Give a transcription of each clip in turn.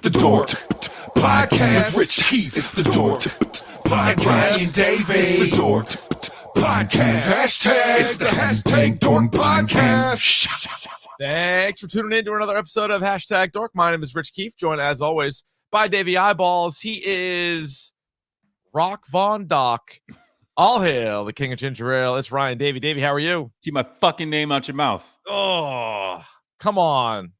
the DORK podcast with Rich Keefe. It's the DORK podcast. And Davey. It's the DORK podcast. Hashtag. It's the hashtag DORK podcast. Thanks for tuning in to another episode of Hashtag Dork. My name is Rich Keefe, joined as always by Davey Eyeballs. He is Rock Von Dock. All hail the king of ginger ale. It's Ryan Davey. Davey, how are you? Keep my fucking name out your mouth. Oh, come on.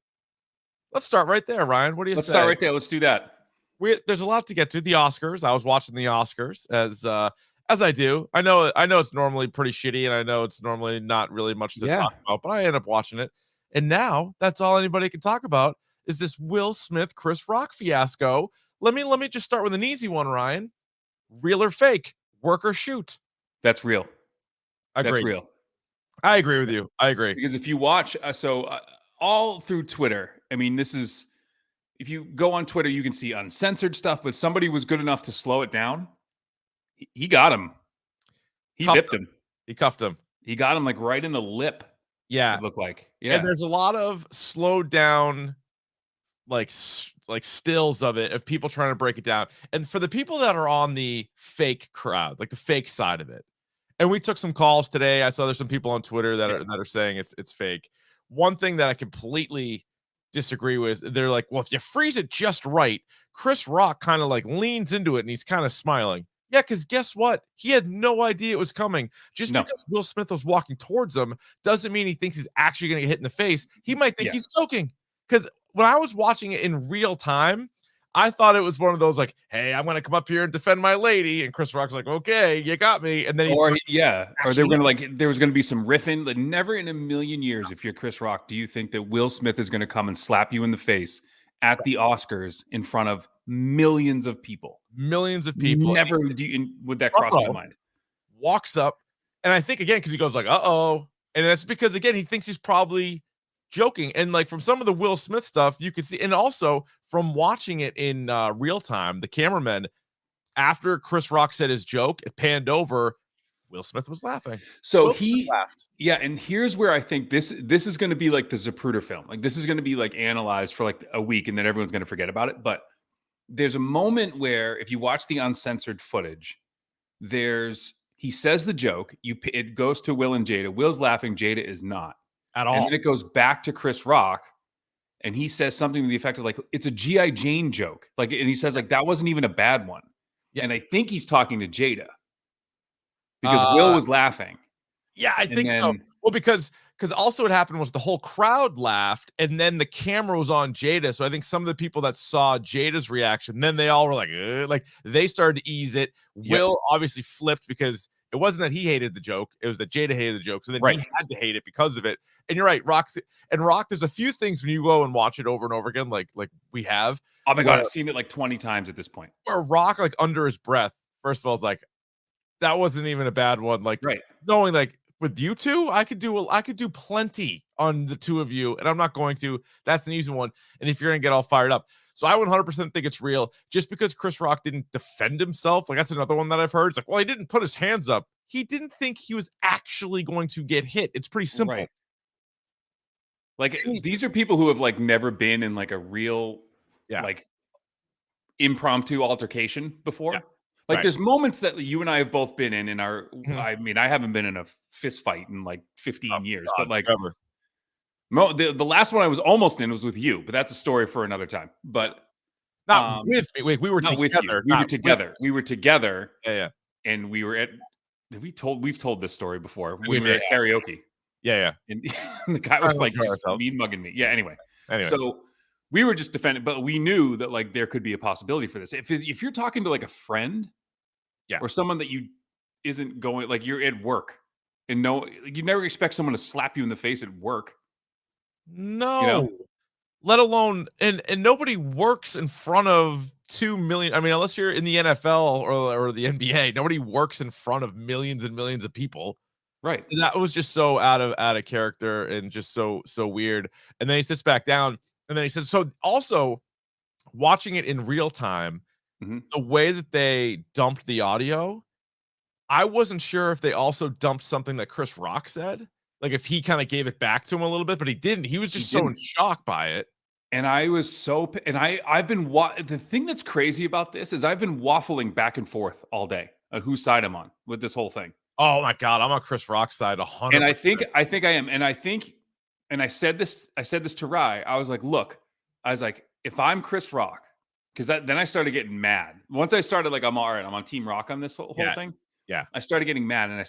Let's start right there, Ryan. What do you say? Let's start right there. Let's do that. There's a lot to get to. The Oscars. I was watching the Oscars as I do. I know it's normally pretty shitty, and I know it's normally not really much to talk about, but I end up watching it. And now that's all anybody can talk about is this Will Smith, Chris Rock fiasco. Let me just start with an easy one, Ryan. Real or fake? Work or shoot? That's real. That's real. I agree with you. I agree. Because if you watch, all through Twitter, I mean, this is, if you go on Twitter, you can see uncensored stuff, but somebody was good enough to slow it down. He got him. He whipped him. He cuffed him. He got him like right in the lip. Yeah. It looked like. Yeah. And there's a lot of slowed down, like stills of it, of people trying to break it down. And for the people that are on the fake crowd, like the fake side of it, and we took some calls today. I saw there's some people on Twitter that are saying it's fake. One thing that I completely disagree with, they're like, well, if you freeze it just right, Chris Rock kind of like leans into it and he's kind of smiling. Yeah, because guess what? He had no idea it was coming. Because Will Smith was walking towards him doesn't mean he thinks he's actually going to get hit in the face. He might think he's joking. Because when I was watching it in real time, I thought it was one of those like, hey, I'm going to come up here and defend my lady. And Chris Rock's like, okay, you got me. And then or they were going to like, there was going to be some riffing. Like, never in a million years, if you're Chris Rock, do you think that Will Smith is going to come and slap you in the face at the Oscars in front of millions of people? Never would that cross my mind. Walks up, and I think again because he goes like, "Uh-oh," and that's because again he thinks he's probably joking. And like from some of the Will Smith stuff, you can see, and also from watching it in real time, the cameraman after Chris Rock said his joke, it panned over. Will Smith was laughing. So he laughed. Yeah, and here's where I think this is going to be like the Zapruder film. Like this is going to be like analyzed for like a week, and then everyone's going to forget about it. But there's a moment where if you watch the uncensored footage, he says the joke. It goes to Will and Jada. Will's laughing. Jada is not at all. And then it goes back to Chris Rock, and he says something to the effect of like, "It's a G.I. Jane joke." Like, and he says like that wasn't even a bad one. Yeah. And I think he's talking to Jada because Will was laughing. Yeah, I think so. Well, because also what happened was the whole crowd laughed, and then the camera was on Jada. So I think some of the people that saw Jada's reaction, then they all were like they started to ease it. Yep. Will obviously flipped because it wasn't that he hated the joke; it was that Jada hated the joke. So then he had to hate it because of it. And you're right, Rock. There's a few things when you go and watch it over and over again, like we have. Oh my God, I've seen it like 20 times at this point. Where Rock, like under his breath, first of all, is like, that wasn't even a bad one. Like knowing like. With you two, I could do plenty on the two of you, and I'm not going to. That's an easy one. And if you're gonna get all fired up, so I 100% think it's real. Just because Chris Rock didn't defend himself, like that's another one that I've heard. It's like, well, he didn't put his hands up. He didn't think he was actually going to get hit. It's pretty simple. Right. Like these are people who have like never been in like a real like impromptu altercation before. Yeah. Like there's moments that you and I have both been in our, I mean, I haven't been in a fist fight in like 15 years, but like the last one I was almost in was with you, but that's a story for another time. But not with me. Wait, we were not together. We were together. We were together. Yeah. And we were at, we've told this story before. We were at karaoke. Yeah. And the guy was like mean mugging me. Yeah. Anyway. So we were just defending, but we knew that like there could be a possibility for this. If you're talking to like a friend, or someone that you isn't going, like you're at work and you never expect someone to slap you in the face at work. No, you know? Let alone, and nobody works in front of 2 million. I mean, unless you're in the NFL or the NBA, nobody works in front of millions and millions of people. Right. And that was just so out of character and just so weird. And then he sits back down and then he says, so also watching it in real time, the way that they dumped the audio, I wasn't sure if they also dumped something that Chris Rock said. Like if he kind of gave it back to him a little bit, but he didn't. He was just so in shock by it. And I was so, and I've been, the thing that's crazy about this is I've been waffling back and forth all day on whose side I'm on with this whole thing. Oh my God, I'm on Chris Rock's side 100%. And I think I am. And I think, and I said this to Rye. I was like, look, if I'm Chris Rock, because then I started getting mad. Once I started, like, I'm all right, I'm on Team Rock on this whole thing. Yeah. I started getting mad, and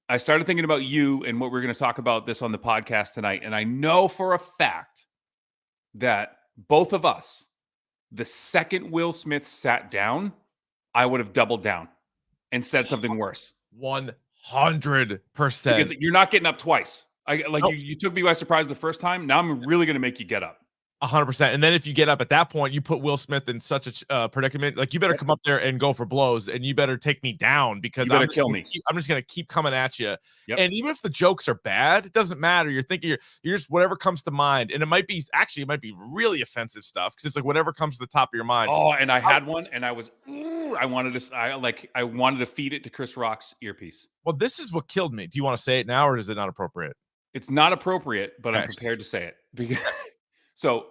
I started thinking about you and what we're going to talk about this on the podcast tonight. And I know for a fact that both of us, the second Will Smith sat down, I would have doubled down and said something worse. 100%. Because you're not getting up twice. You took me by surprise the first time. Now I'm really going to make you get up. 100%. And then if you get up at that point, you put Will Smith in such a predicament. Like, you better come up there and go for blows, and you better take me down, because you better kill me. I'm just going to keep coming at you. Yep. And even if the jokes are bad, it doesn't matter. You're thinking you're just whatever comes to mind. And it might be really offensive stuff, because it's like whatever comes to the top of your mind. Oh, and I had one, and I wanted to feed it to Chris Rock's earpiece. Well, this is what killed me. Do you want to say it now, or is it not appropriate? It's not appropriate, but Okay. I'm prepared to say it. Because, so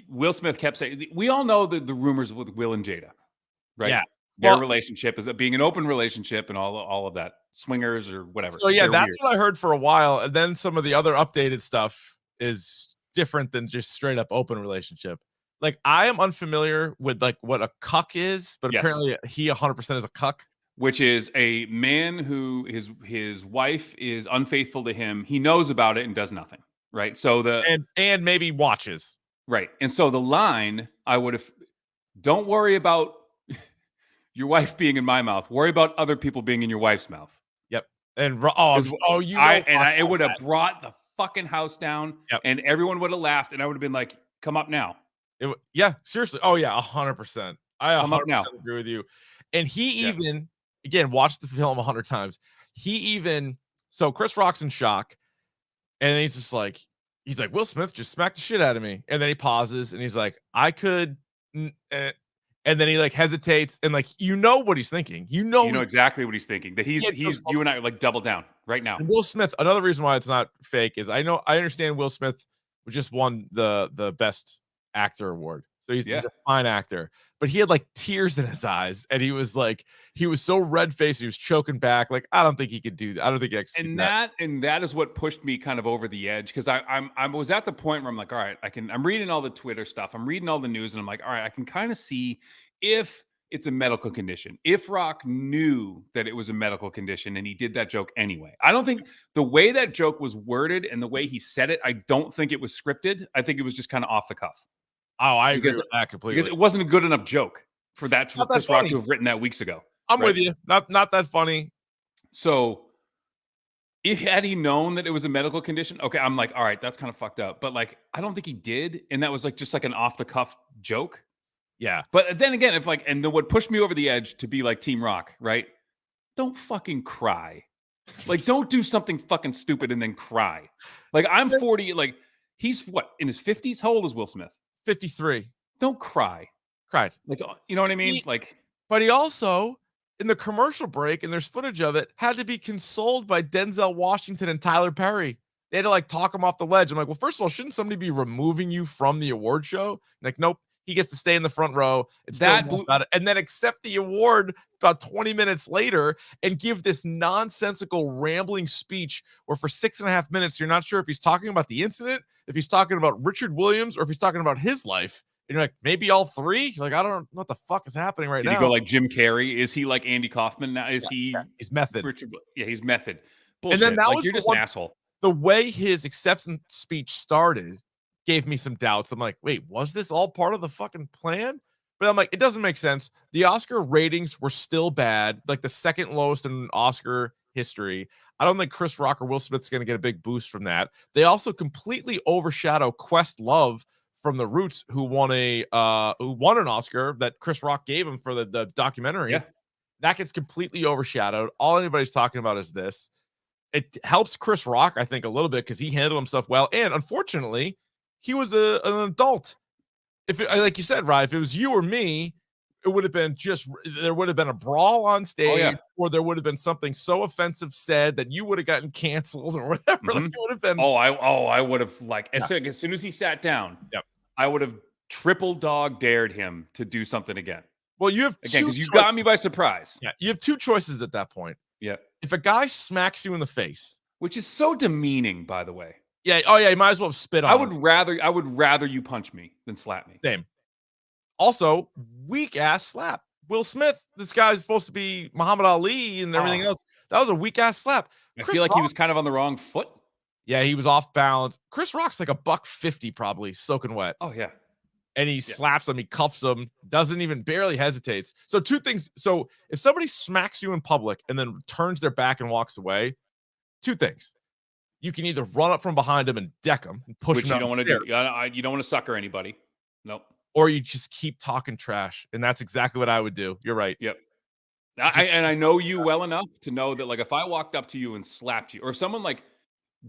Will Smith kept saying, we all know the rumors with Will and Jada, right? Yeah. Their relationship is being an open relationship and all of that, swingers or whatever. So yeah, that's weird. what I heard for a while. And then some of the other updated stuff is different than just straight up open relationship. Like, I am unfamiliar with like what a cuck is, but apparently he 100% is a cuck. Which is a man who his wife is unfaithful to him. He knows about it and does nothing. Right. So and maybe watches. Right. And so the line I would have, don't worry about your wife being in my mouth. Worry about other people being in your wife's mouth. Yep. And it would have brought the fucking house down. Yep. And everyone would have laughed, and I would have been like, come up now. Yeah, seriously. Oh yeah, 100%. I 100% agree with you. And he even, again, watched the film 100 times. So Chris Rock's in shock, and he's just like, Will Smith just smacked the shit out of me. And then he pauses, and he's like, I could, and then he like hesitates, and like, what he's thinking. You know exactly what he's thinking. That he's you and I are like double down right now. And Will Smith, another reason why it's not fake is I understand Will Smith just won the best actor award. So he's a fine actor, but he had like tears in his eyes, and he was so red faced, he was choking back. Like, I don't think he could do that. I don't think he executed that. And that is what pushed me kind of over the edge, because I was at the point where I'm like, all right, I'm reading all the Twitter stuff, I'm reading all the news, and I'm like, all right, I can kind of see if it's a medical condition. If Rock knew that it was a medical condition and he did that joke anyway. I don't think the way that joke was worded and the way he said it, I don't think it was scripted. I think it was just kind of off the cuff. Oh, I agree with that completely. Because it wasn't a good enough joke for Chris Rock to have written that weeks ago. I'm with you. Not that funny. So had he known that it was a medical condition, okay, I'm like, all right, that's kind of fucked up. But like, I don't think he did. And that was like just like an off the cuff joke. Yeah. But then again, and then what pushed me over the edge to be like Team Rock, right? Don't fucking cry. Like, don't do something fucking stupid and then cry. Like, I'm 40, like, he's what, in his 50s? How old is Will Smith? 53. Don't cry. Cried. Like, you know what I mean? But he also, in the commercial break, and there's footage of it, had to be consoled by Denzel Washington and Tyler Perry. They had to like talk him off the ledge. I'm like, well, first of all, shouldn't somebody be removing you from the award show? Like, nope. He gets to stay in the front row. And then accept the award about 20 minutes later and give this nonsensical rambling speech where for 6.5 minutes, you're not sure if he's talking about the incident, if he's talking about Richard Williams, or if he's talking about his life. And you're like, maybe all three? Like, I don't know what the fuck is happening right now. Did he go like Jim Carrey? Is he like Andy Kaufman now? He's method. He's method. Bullshit. And then that was you're just an asshole. The way his acceptance speech started gave me some doubts. I'm like, wait, was this all part of the fucking plan? But I'm like, it doesn't make sense. The Oscar ratings were still bad, like the second lowest in Oscar history. I don't think Chris Rock or Will Smith's going to get a big boost from that. They also completely overshadow Questlove from The Roots, who won an Oscar that Chris Rock gave him for the documentary. Yeah. That gets completely overshadowed. All anybody's talking about is this. It helps Chris Rock, I think, a little bit because he handled himself well. And unfortunately, he was an adult. If it, like you said, Ryan, if it was you or me, it would have been there would have been a brawl on stage, or there would have been something so offensive said that you would have gotten canceled or whatever. Like, it would have been. I would have as soon as he sat down. Yep. I would have triple dog dared him to do something again. Well, you have again because you got me by surprise. Yeah, you have two choices at that point. Yeah. If a guy smacks you in the face, which is so demeaning, by the way. Yeah. Oh yeah. You might as well have spit on. I would rather you punch me than slap me. Same. Also, weak ass slap. Will Smith, this guy's supposed to be Muhammad Ali and everything else. That was a weak ass slap. I feel like he was kind of on the wrong foot. Yeah, he was off balance. Chris Rock's like $150 probably, soaking wet. Oh yeah. And he slaps him, he cuffs him, doesn't even barely hesitates. So two things. So if somebody smacks you in public and then turns their back and walks away, two things. You can either run up from behind him and deck him and push him you don't want to do. You don't want to sucker anybody. Nope. Or you just keep talking trash. And that's exactly what I would do. You're right. Yep. I know you well enough to know that, like, if I walked up to you and slapped you, or if someone, like,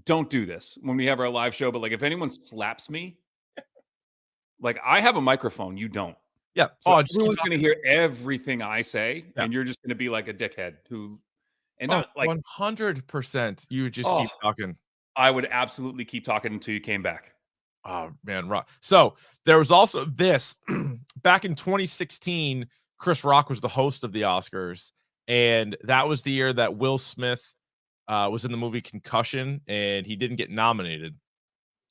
don't do this when we have our live show, but like if anyone slaps me, like, I have a microphone, you don't. Yeah. So everyone's going to hear everything I say, and you're just going to be like a dickhead not like 100%. You would just keep talking. I would absolutely keep talking until you came back. Oh man, Rock. So there was also this back in 2016. Chris Rock was the host of the Oscars, and that was the year that Will Smith was in the movie Concussion, and he didn't get nominated,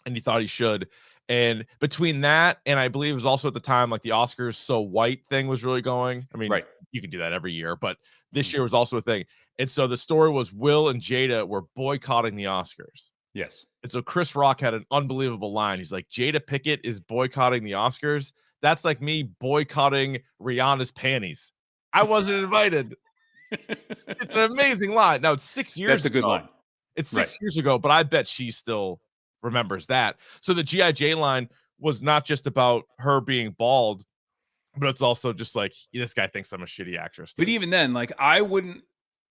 and he thought he should. And between that, and I believe it was also at the time, like the Oscars So White thing was really going. I mean, you can do that every year, but this year was also a thing. And so the story was Will and Jada were boycotting the Oscars. Yes. And so Chris Rock had an unbelievable line. He's like, Jada Pinkett is boycotting the Oscars. That's like me boycotting Rihanna's panties. I wasn't invited. It's an amazing line. Now, it's 6 years That's a good line. It's 6 years ago, but I bet she still remembers that. So the G.I. Jane line was not just about her being bald, but it's also just like, this guy thinks I'm a shitty actress too. But even then, like, I wouldn't,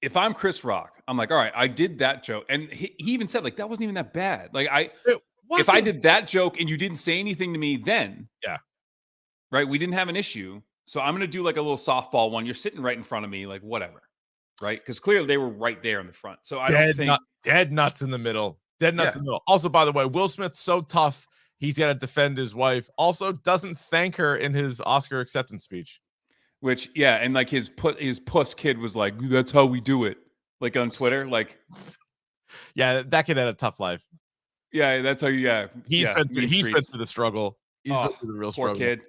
if I'm Chris Rock, I'm like, all right, I did that joke. And he even said, like, that wasn't even that bad. Like, if I did that joke and you didn't say anything to me then, right, we didn't have an issue. So I'm going to do like a little softball one. You're sitting right in front of me, like, whatever. Right? Because clearly they were right there in the front. So I don't think. Dead nuts in the middle. Dead nuts in the middle. Also, by the way, Will Smith's so tough, he's got to defend his wife. Also, doesn't thank her in his Oscar acceptance speech. Which, and like his puss kid was like, that's how we do it. Like on Twitter, like. Yeah, that kid had a tough life. Yeah, that's how you, He's been through the struggle. He's been through the real struggle. Poor kid.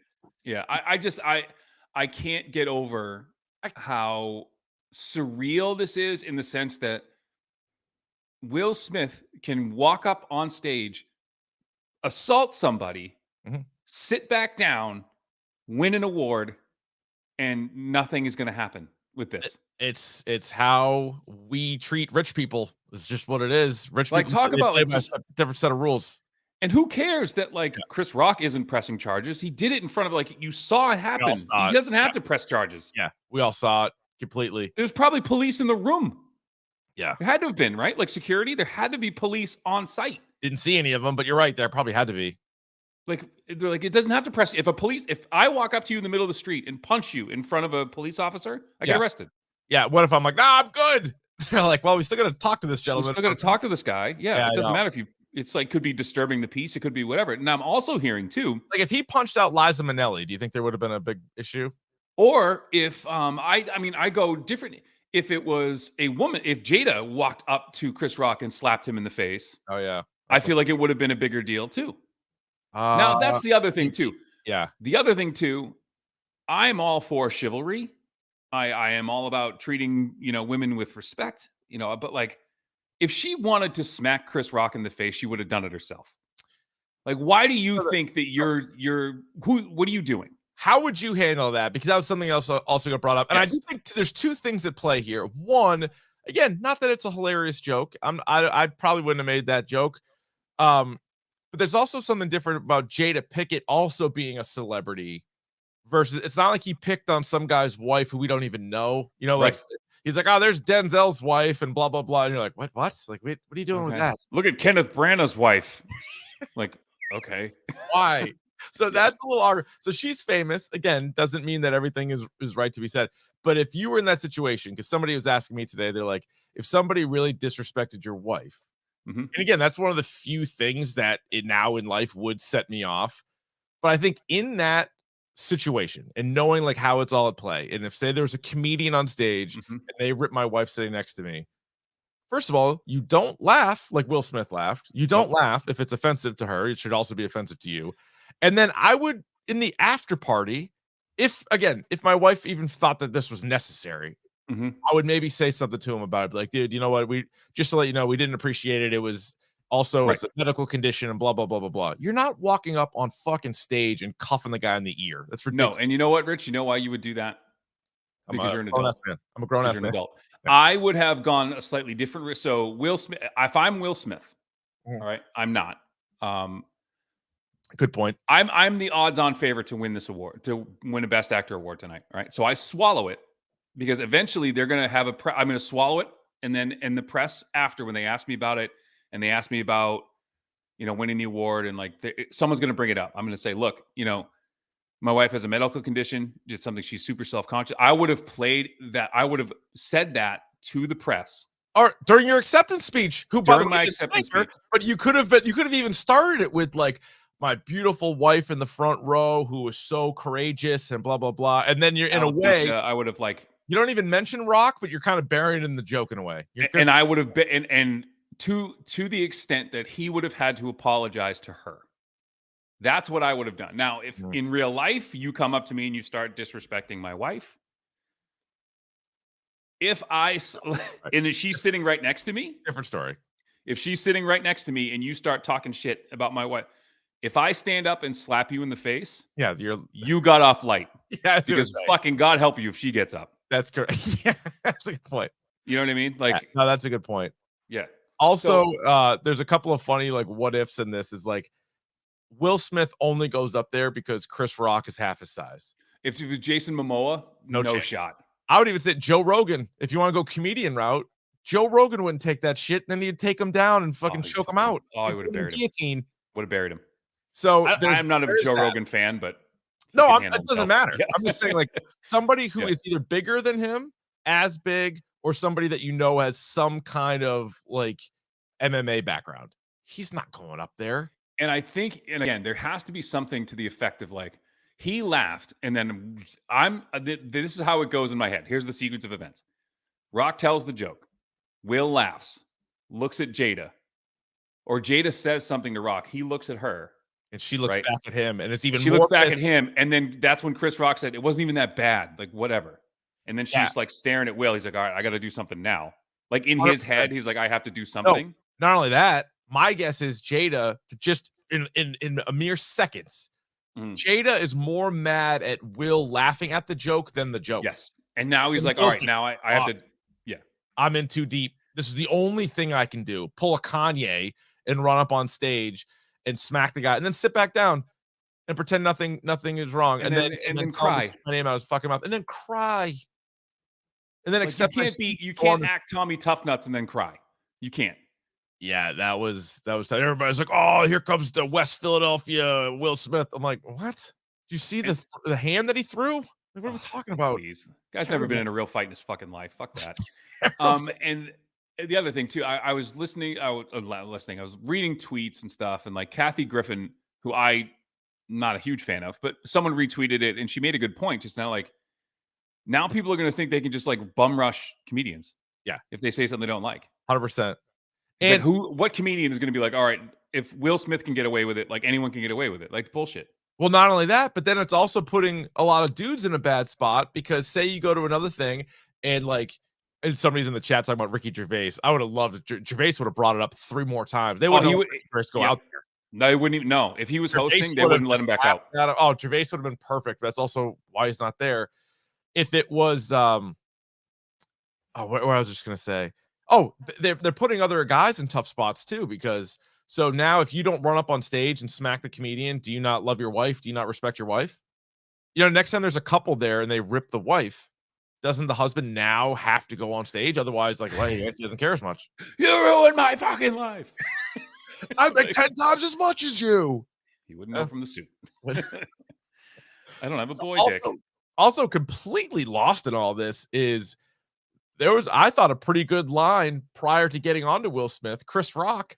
Yeah, I can't get over how surreal this is, in the sense that Will Smith can walk up on stage, assault somebody, sit back down, win an award, and nothing is going to happen with this. It's how we treat rich people. It's just what it is. Rich people talk about like a different set of rules. And who cares that Chris Rock isn't pressing charges? He did it in front of, you saw it happen. He doesn't have to press charges. Yeah, we all saw it completely. There's probably police in the room. Yeah. There had to have been, right? Like security, there had to be police on site. Didn't see any of them, but you're right. There probably had to be. Like, they're like, it doesn't have to press. If I walk up to you in the middle of the street and punch you in front of a police officer, I get arrested. Yeah. What if I'm like, nah, I'm good? They're like, well, we still got to talk to this gentleman. We're still going to talk to this guy. Yeah. It doesn't matter if you, it's like, could be disturbing the peace. It could be whatever. And I'm also hearing too, like, if he punched out Liza Minnelli, do you think there would have been a big issue? Or if, I go different. If it was a woman, if Jada walked up to Chris Rock and slapped him in the face. Oh yeah. I feel like it would have been a bigger deal too. Now that's the other thing too. Yeah. The other thing too, I'm all for chivalry. I am all about treating, women with respect, but like, if she wanted to smack Chris Rock in the face, she would have done it herself. Like, why do you think that what are you doing? How would you handle that? Because that was something else also got brought up. And I do think there's two things at play here. One, again, not that it's a hilarious joke. I probably wouldn't have made that joke. But there's also something different about Jada Pinkett also being a celebrity versus, it's not like he picked on some guy's wife who we don't even know. Like he's like, oh, there's Denzel's wife and blah, blah, blah. And you're like, what? Like, wait, what are you doing with that? Look at Kenneth Branagh's wife. Like, okay. Why? So that's a little awkward. So she's famous. Again, doesn't mean that everything is right to be said. But if you were in that situation, because somebody was asking me today, they're like, if somebody really disrespected your wife, and again, that's one of the few things that it now in life would set me off. But I think in that situation and knowing like how it's all at play, and if say there was a comedian on stage and they ripped my wife sitting next to me, first of all, you don't laugh like Will Smith laughed. You don't laugh if it's offensive to her. It should also be offensive to you. And then I would, in the after party, if my wife even thought that this was necessary, I would maybe say something to him about it. Like, dude, you know what? We just to let you know, we didn't appreciate it. It was also it's a medical condition and blah, blah, blah, blah, blah. You're not walking up on fucking stage and cuffing the guy in the ear. That's ridiculous. No, and you know what, Rich? You know why you would do that? Because you're an adult. Man. I'm a grown-ass man. Adult. Yeah. I would have gone a slightly different route. So Will Smith, if I'm Will Smith, all right, I'm not. Good point. I'm the odds-on favorite to win this award, to win a Best Actor award tonight. All right, so I swallow it because eventually they're going to have I'm going to swallow it, and then in the press after, when they ask me about it and they ask me about winning the award, and like someone's going to bring it up, I'm going to say, look, my wife has a medical condition, did something, she's super self-conscious. I would have played that. I would have said that to the press. Or during your acceptance speech, during my acceptance speech. But you could have even started it with like, my beautiful wife in the front row who was so courageous and blah, blah, blah. And then you're in a way, I would have you don't even mention Rock, but you're kind of burying in the joke in a way. And I would have been, and to the extent that he would have had to apologize to her. That's what I would have done. Now, if in real life you come up to me and you start disrespecting my wife, and she's sitting right next to me, different story. If she's sitting right next to me and you start talking shit about my wife, if I stand up and slap you in the face, you got off light. Yeah, because fucking God help you if she gets up. That's correct. Yeah, that's a good point. You know what I mean? Like, no, that's a good point. Yeah. Also, there's a couple of funny like what ifs in this. Is like Will Smith only goes up there because Chris Rock is half his size. If it was Jason Momoa, no shot. I would even say Joe Rogan. If you want to go comedian route, Joe Rogan wouldn't take that shit. Then he'd take him down and fucking choke him out. Oh, he would have buried him. Would have buried him. So I'm not a Joe Rogan fan, but no, it doesn't matter. Yeah. I'm just saying, like somebody who is either bigger than him, as big, or somebody that has some kind of like MMA background. He's not going up there. And I think, and again, there has to be something to the effect of like he laughed, and then this is how it goes in my head. Here's the sequence of events. Rock tells the joke. Will laughs, looks at Jada, or Jada says something to Rock. He looks at her. And she looks back at him, and it's even she looks back at him, and then that's when Chris Rock said it wasn't even that bad, like whatever. And then she's like staring at Will. He's like, all right, I got to do something now. Like in 100%. His head, he's like, I have to do something. No, not only that, my guess is Jada just in a mere seconds, Jada is more mad at Will laughing at the joke than the joke. Yes, and now he's like, all right, now I have to. Yeah, I'm in too deep. This is the only thing I can do. Pull a Kanye and run up on stage and smack the guy, and then sit back down and pretend nothing is wrong, and then cry. My name, I was fucking mouth, and then cry, and then like accept. You can't act Tommy Toughnuts and then cry. You can't. Yeah, that was everybody's like, oh, here comes the West Philadelphia Will Smith. I'm like, what? Do you see the hand that he threw? Like, what are we talking about? Please. Guy's never been in a real fight in his fucking life. Fuck that. And the other thing too, I was listening. I was reading tweets and stuff, and like Kathy Griffin, who I'm not a huge fan of, but someone retweeted it, and she made a good point just now. Like, now people are going to think they can just like bum rush comedians. Yeah, if they say something they don't like. 100%. And what comedian is going to be like, all right, if Will Smith can get away with it, like anyone can get away with it? Like bullshit. Well, not only that, but then it's also putting a lot of dudes in a bad spot, because say you go to another thing and somebody's in the chat talking about Ricky Gervais. I would have loved it. Gervais would have brought it up 3 more times. They wouldn't go out there. No, he wouldn't even know. If he was hosting, they wouldn't let him back out. Oh, Gervais would have been perfect. But that's also why he's not there. If it was, what I was just going to say. Oh, they're putting other guys in tough spots too, because so now if you don't run up on stage and smack the comedian, do you not love your wife? Do you not respect your wife? Next time there's a couple there and they rip the wife, doesn't the husband now have to go on stage? Otherwise, like, well, he doesn't care as much. You ruined my fucking life. I make 10 times as much as you. He wouldn't know from the suit. I don't have a So boy dick. Also completely lost in all this is there was, I thought, a pretty good line prior to getting onto Will Smith. Chris Rock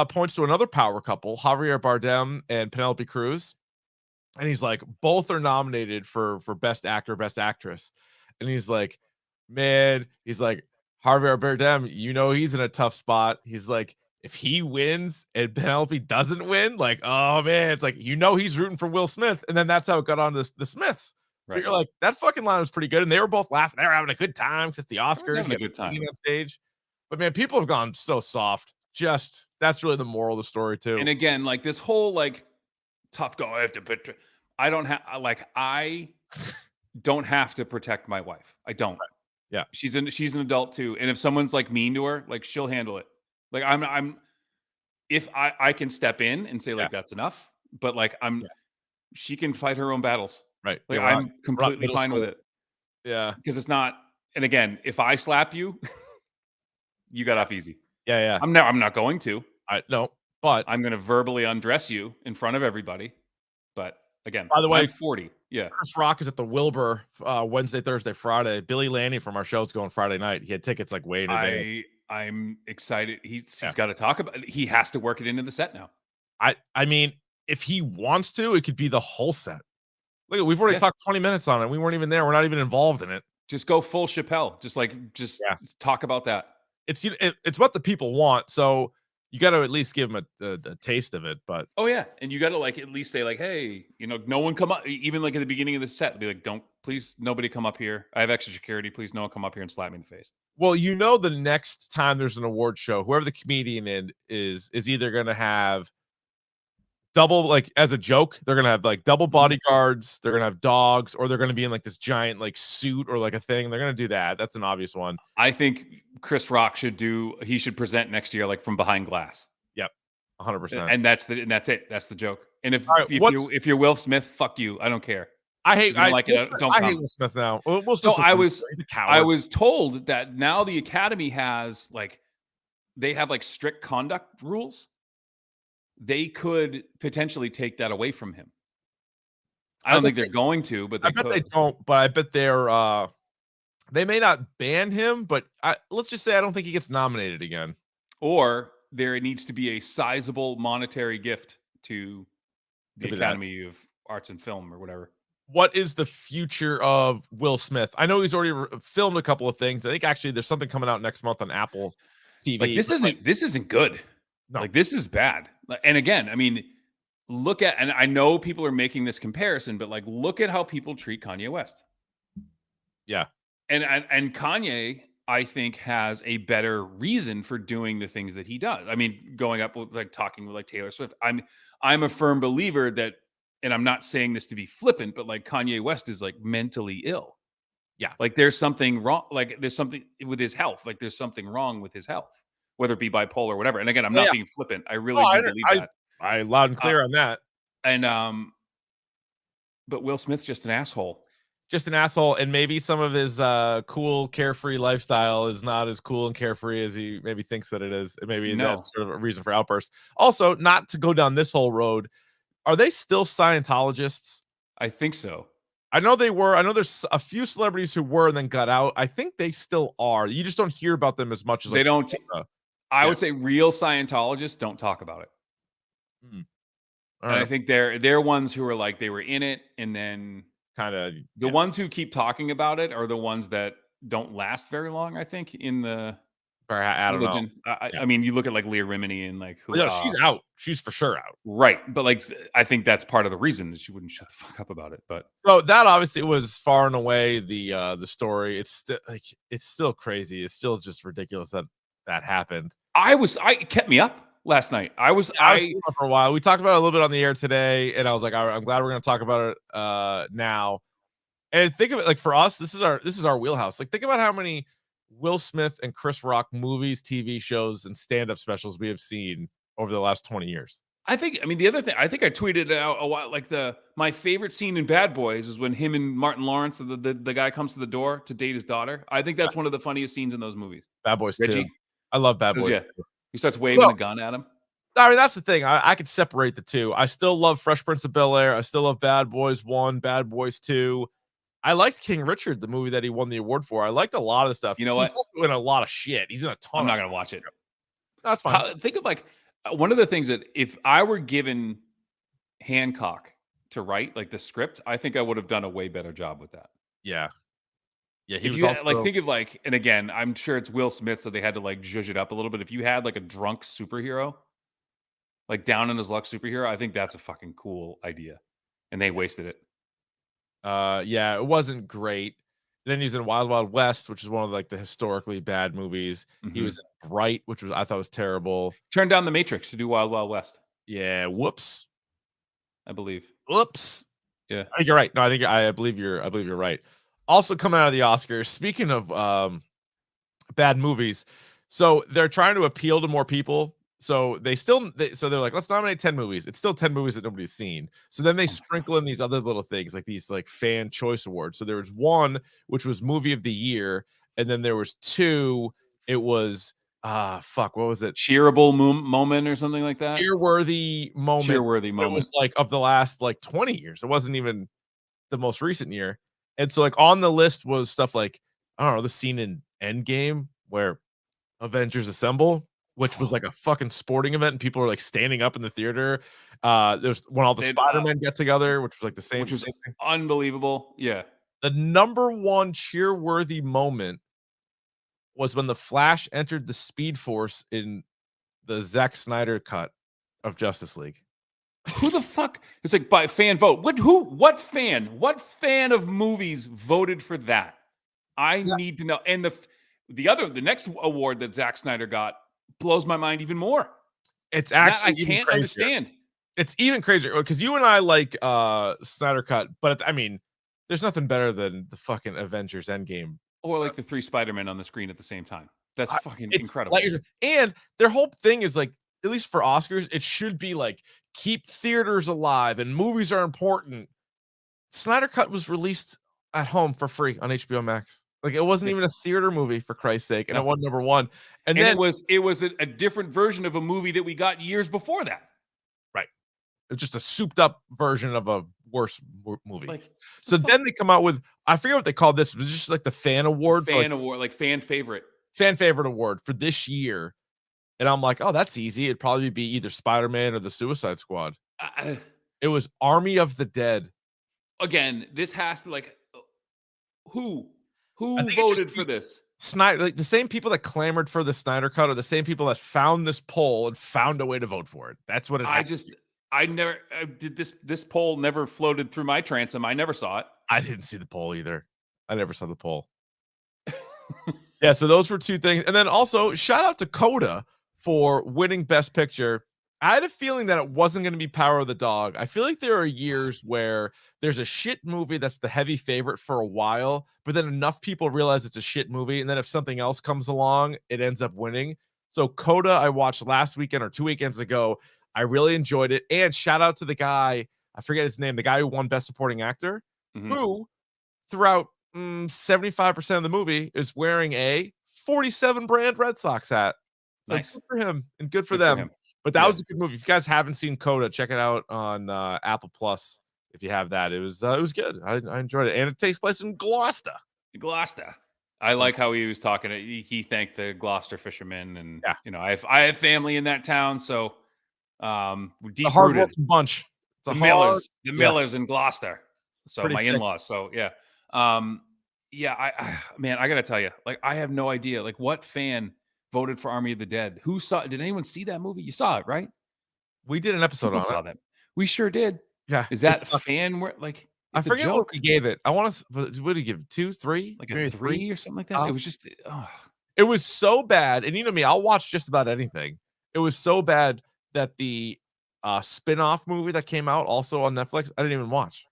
points to another power couple, Javier Bardem and Penelope Cruz. And he's like, both are nominated for best actor, best actress. And he's like, man, he's like, Javier Bardem, you know, he's in a tough spot. He's like, if he wins and Penelope doesn't win, like, oh man, it's like, you know, he's rooting for Will Smith. And then that's how it got on to the Smiths. Right. But you're like, that fucking line was pretty good. And they were both laughing. They were having a good time since the Oscars. Having a good time on stage. But man, people have gone so soft. Just that's really the moral of the story too. And again, like this whole like tough guy, I have to put. I don't have I don't have to protect my wife. I don't. Right. Yeah, she's an adult too. And if someone's like mean to her, like she'll handle it. Like I'm if I can step in and say like that's enough, but like she can fight her own battles. Right. Like I'm completely fine with it. Yeah. Because it's not, and again, if I slap you, you got off easy. Yeah. I'm not going to. No, but I'm going to verbally undress you in front of everybody. But again, by the way, I'm 40. Yeah. Chris Rock is at the Wilbur Wednesday, Thursday, Friday. Billy Lanny from our show's going Friday night. He had tickets like way in advance. I'm excited. He's got to talk about it. He has to work it into the set now. I mean, if he wants to, it could be the whole set. Look, we've already talked 20 minutes on it. We weren't even there. We're not even involved in it. Just go full Chappelle. Just talk about that. It's what the people want. So you got to at least give them a taste of it. But and you got to like at least say like, hey, you know, no one come up. Even like at the beginning of the set, be like, please nobody come up here. I have extra security. Please no one come up here and slap me in the face. Well, you know, the next time there's an award show, whoever the comedian is either going to have double, like as a joke, they're gonna have like double bodyguards, they're gonna have dogs, or they're gonna be in like this giant like suit or like a thing. They're gonna do that. That's an obvious one. I think Chris Rock should present next year like from behind glass. Yep, 100%. And that's it. That's the joke. And if you're Will Smith, fuck you. I don't care. I hate Will Smith now. I was told that now the Academy has like they have like strict conduct rules. They could potentially take that away from him. I don't think they're going to, but I bet they don't. But I bet they may not ban him, but let's just say I don't think he gets nominated again. Or there needs to be a sizable monetary gift to the Academy of Arts and Film or whatever. What is the future of Will Smith? I know he's already filmed a couple of things. I think actually there's something coming out next month on Apple TV. Like this isn't good. No. Like this is bad. And again, I mean, and I know people are making this comparison, but like, look at how people treat Kanye West. Yeah. And Kanye, I think, has a better reason for doing the things that he does. I mean, going up with like talking with like Taylor Swift. I'm a firm believer that, and I'm not saying this to be flippant, but like Kanye West is like mentally ill. Yeah. Like there's something wrong. Like there's something with his health. Like there's something wrong with his health. Whether it be bipolar or whatever. And again, I'm not being flippant. I really do believe that. I loud and clear on that. And but Will Smith's just an asshole. Just an asshole. And maybe some of his cool, carefree lifestyle is not as cool and carefree as he maybe thinks that it is. Maybe that's sort of a reason for outbursts. Also, not to go down this whole road, are they still Scientologists? I think so. I know they were. I know there's a few celebrities who were and then got out. I think they still are. You just don't hear about them as much as they don't. I would say real Scientologists don't talk about it. And I think they're ones who are like they were in it, and then kind of the ones who keep talking about it are the ones that don't last very long. I think in the religion. I mean, you look at like Leah Remini and like she's out. She's for sure out. Right, but like I think that's part of the reason that she wouldn't shut the fuck up about it. But so that obviously was far and away the story. It's still like it's still crazy. It's still just ridiculous that happened. It kept me up last night. I was for a while. We talked about it a little bit on the air today, and I was like, I'm glad we're going to talk about it now. And think of it like for us, this is our wheelhouse. Like think about how many Will Smith and Chris Rock movies, TV shows, and stand-up specials we have seen over the last 20 years. I mean, the other thing, I think I tweeted out a while, like my favorite scene in Bad Boys is when him and Martin Lawrence, the guy comes to the door to date his daughter. I think that's one of the funniest scenes in those movies. Bad Boys too. I love Bad Boys. He starts waving the gun at him. I mean, that's the thing. I could separate the two. I still love Fresh Prince of Bel-Air. I still love Bad Boys 1, Bad Boys 2. I liked King Richard, the movie that he won the award for. I liked a lot of the stuff. You know He's what? also in a lot of shit. He's in a ton. I'm not gonna watch it. That's fine. Think of like one of the things that if I were given Hancock to write like the script, I think I would have done a way better job with that. Yeah. Yeah, he If was you also like think of like, and again, I'm sure it's Will Smith, so they had to like zhuzh it up a little bit. If you had like a drunk superhero, like down in his luck superhero, I think that's a fucking cool idea. And they wasted it. yeah, it wasn't great. Then he was in Wild Wild West, which is one of like the historically bad movies. He was in Bright, which I thought was terrible. Turned down The Matrix to do Wild Wild West. Yeah, whoops. I believe. Whoops. Yeah. I think you're right. No, I believe you're right. Also coming out of the Oscars, speaking of bad movies, so they're trying to appeal to more people. So they're like, let's nominate 10 movies. It's still 10 movies that nobody's seen. So then they sprinkle in these other little things, like these like fan choice awards. So there was one which was movie of the year, and then there was two. It was what was it? Cheerable moment or something like that. Cheerworthy moment. Cheerworthy moment. It was like of the last like 20 years. It wasn't even the most recent year. And so like on the list was stuff like, I don't know, the scene in Endgame where Avengers assemble, which was like a fucking sporting event, and people were like standing up in the theater. There's when all the Spider-Man get together, which was like the same, which was same thing. Unbelievable. Yeah. The number one cheer-worthy moment was when the Flash entered the Speed Force in the Zack Snyder cut of Justice League. Who the fuck? It's like by fan vote. What fan of movies voted for that? I need to know. And the next award that Zack Snyder got blows my mind even more. It's actually I can't understand. It's even crazier because you and I like Snyder cut, but I mean, there's nothing better than the fucking Avengers Endgame. Or like the 3 Spider-Men on the screen at the same time. That's fucking incredible. Like, and their whole thing is like, at least for Oscars, it should be like keep theaters alive and movies are important. Snyder Cut was released at home for free on HBO Max. Like it wasn't even a theater movie, for Christ's sake, and it won number one. And then it was a different version of a movie that we got years before that. Right. It's just a souped up version of a worse movie. Like, so then they come out with, I forget what they called this. It was just like the fan award. Like fan favorite award for this year. And I'm like, oh, that's easy. It'd probably be either Spider-Man or the Suicide Squad. It was Army of the Dead. Again, this has to like, who voted for this? Snyder, like the same people that clamored for the Snyder Cut are the same people that found this poll and found a way to vote for it. That's what it is. I did this poll never floated through my transom. I never saw it. I didn't see the poll either. I never saw the poll. Yeah, so those were two things. And then also shout out to Coda for winning Best Picture. I had a feeling that it wasn't going to be Power of the Dog. I feel like there are years where there's a shit movie that's the heavy favorite for a while, but then enough people realize it's a shit movie, and then if something else comes along, it ends up winning. So Coda, I watched last weekend or 2 weekends ago. I really enjoyed it. And shout out to the guy, I forget his name, the guy who won Best Supporting Actor, who throughout 75% of the movie is wearing a 47 brand Red Sox hat. So nice. Good for him and good for them. But that was a good movie. If you guys haven't seen Coda, check it out on Apple Plus. If you have that, it was good. I enjoyed it, and it takes place in Gloucester. I like how he was talking. He thanked the Gloucester fishermen, and you know, I have family in that town, so deep rooted bunch. The Millers in Gloucester. So pretty my sick. In-laws. So yeah, man, I gotta tell you, like, I have no idea, like, what fan voted for Army of the Dead? Who saw it? Did anyone see that movie? You saw it, right? We did an episode on saw that. We sure did. Yeah. Is that a fan? Like, I forget what we gave it. I want to. What did he give? 2, 3? Like a 3 or something like that. It was just. It was so bad, and you know me, I'll watch just about anything. It was so bad that the spin-off movie that came out also on Netflix, I didn't even watch.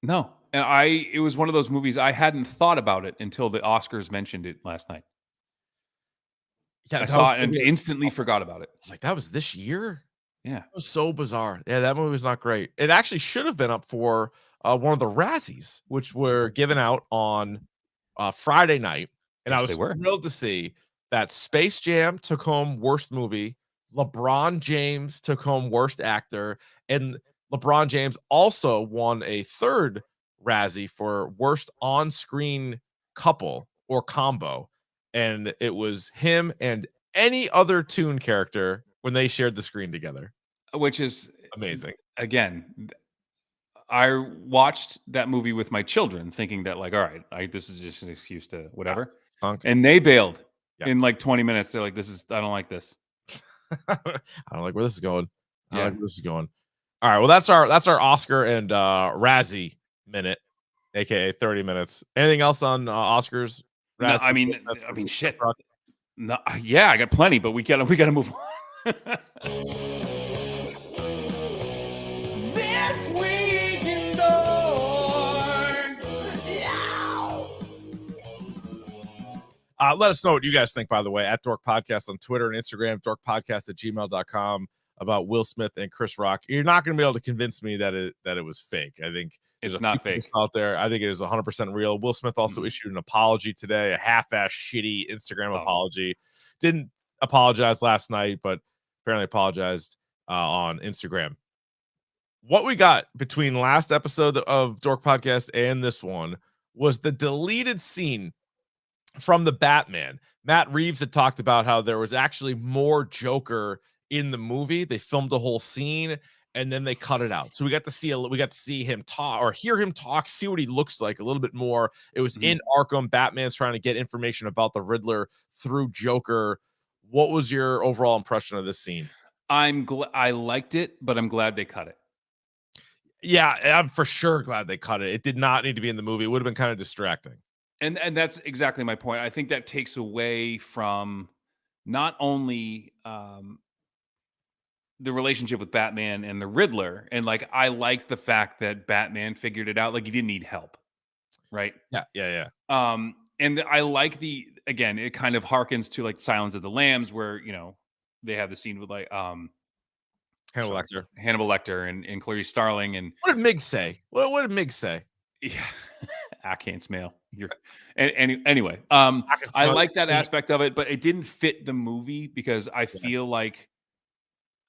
No, and it was one of those movies I hadn't thought about it until the Oscars mentioned it last night. Yeah, I saw it and instantly forgot about it. I was like, that was this year? Yeah. It was so bizarre. Yeah, that movie was not great. It actually should have been up for one of the Razzies, which were given out on Friday night. And I was thrilled to see that Space Jam took home worst movie, LeBron James took home Worst Actor, and LeBron James also won a third Razzie for Worst On-Screen Couple or Combo, and it was him and any other Toon character when they shared the screen together. Which is Amazing. Again, I watched that movie with my children thinking that, like, all right, this is just an excuse to whatever. Yes, stunk. And they bailed Yeah. in like 20 minutes. They're like, I don't like this. I don't like where this is going. I don't like where this is going. All right. Well, that's our Oscar and Razzie minute, aka 30 minutes. Anything else on Oscars? No, I mean, shit. No, yeah, I got plenty, but we gotta move on. This week in DORK. Let us know what you guys think, by the way, at Dork Podcast on Twitter and Instagram, dorkpodcast@gmail.com, about Will Smith and Chris Rock. You're not going to be able to convince me that it was fake. I think it's not fake out there. I think it is 100% real. Will Smith also issued an apology today, a half-ass shitty Instagram apology. Didn't apologize last night, but apparently apologized on Instagram. What we got between last episode of Dork Podcast and this one was the deleted scene from the Batman. Matt Reeves had talked about how there was actually more Joker in the movie. They filmed the whole scene and then they cut it out. So we got to see him talk, or hear him talk, see what he looks like a little bit more. It was in Arkham. Batman's trying to get information about the Riddler through Joker. What was your overall impression of this scene? I liked it, but I'm glad they cut it. Yeah, I'm for sure glad they cut it. It did not need to be in the movie. It would have been kind of distracting. And that's exactly my point. I think that takes away from not only the relationship with Batman and the Riddler, and like I like the fact that Batman figured it out. Like he didn't need help, right? Yeah. And I like again, it kind of harkens to like Silence of the Lambs, where they have the scene with like Hannibal Lecter and Clarice Starling. And what did Migs say? What did Migs say? Yeah, I can't smell. Anyway, I like that aspect of it, but it didn't fit the movie because I feel like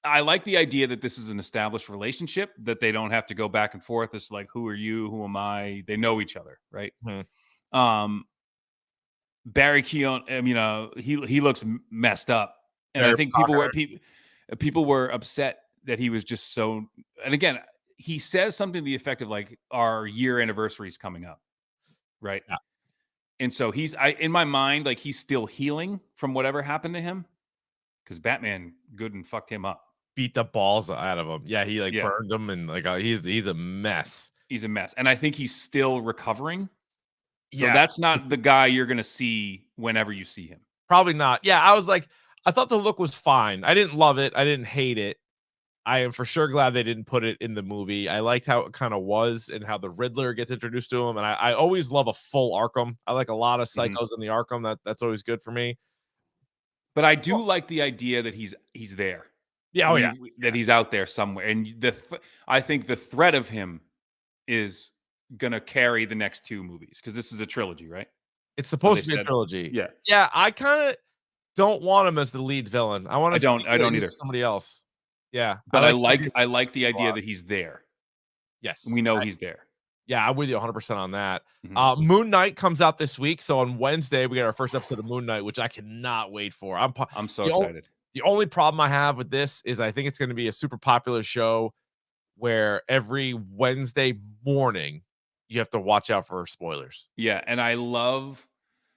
I like the idea that this is an established relationship, that they don't have to go back and forth. It's like, who are you? Who am I? They know each other, right? Barry Keoghan, he looks messed up, and I think people were upset that he was just so. And again, he says something to the effect of like, our year anniversary is coming up, right? Yeah. And so in my mind, like he's still healing from whatever happened to him, because Batman good and fucked him up, beat the balls out of him. Yeah, he burned him, and like he's a mess. He's a mess, and I think he's still recovering. So that's not the guy you're gonna see whenever you see him. Probably not. Yeah, I thought the look was fine. I didn't love it. I didn't hate it. I am for sure glad they didn't put it in the movie. I liked how it kind of was and how the Riddler gets introduced to him. And I always love a full Arkham. I like a lot of psychos in the Arkham. That's always good for me. But I do like the idea that he's there. Yeah, that he's out there somewhere. And I think the threat of him is gonna carry the next two movies, because this is a trilogy, right? It's supposed to be a trilogy. Yeah. I kind of don't want him as the lead villain. I don't either. Somebody else. Yeah, but I like the idea that he's there. Yes, we know he's there. Yeah, I'm with you 100% on that. Moon Knight comes out this week, so on Wednesday we got our first episode of Moon Knight, which I cannot wait for. I'm so excited. The only problem I have with this is I think it's going to be a super popular show where every Wednesday morning you have to watch out for spoilers. Yeah, and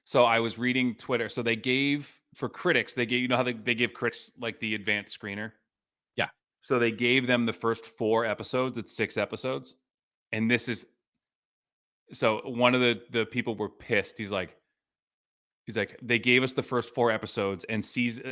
so I was reading Twitter. So they gave, for critics, how they give critics like the advanced screener. Yeah. So they gave them the first 4 episodes. It's 6 episodes. And this is, so one of the people were pissed. He's like, they gave us the first 4 episodes, and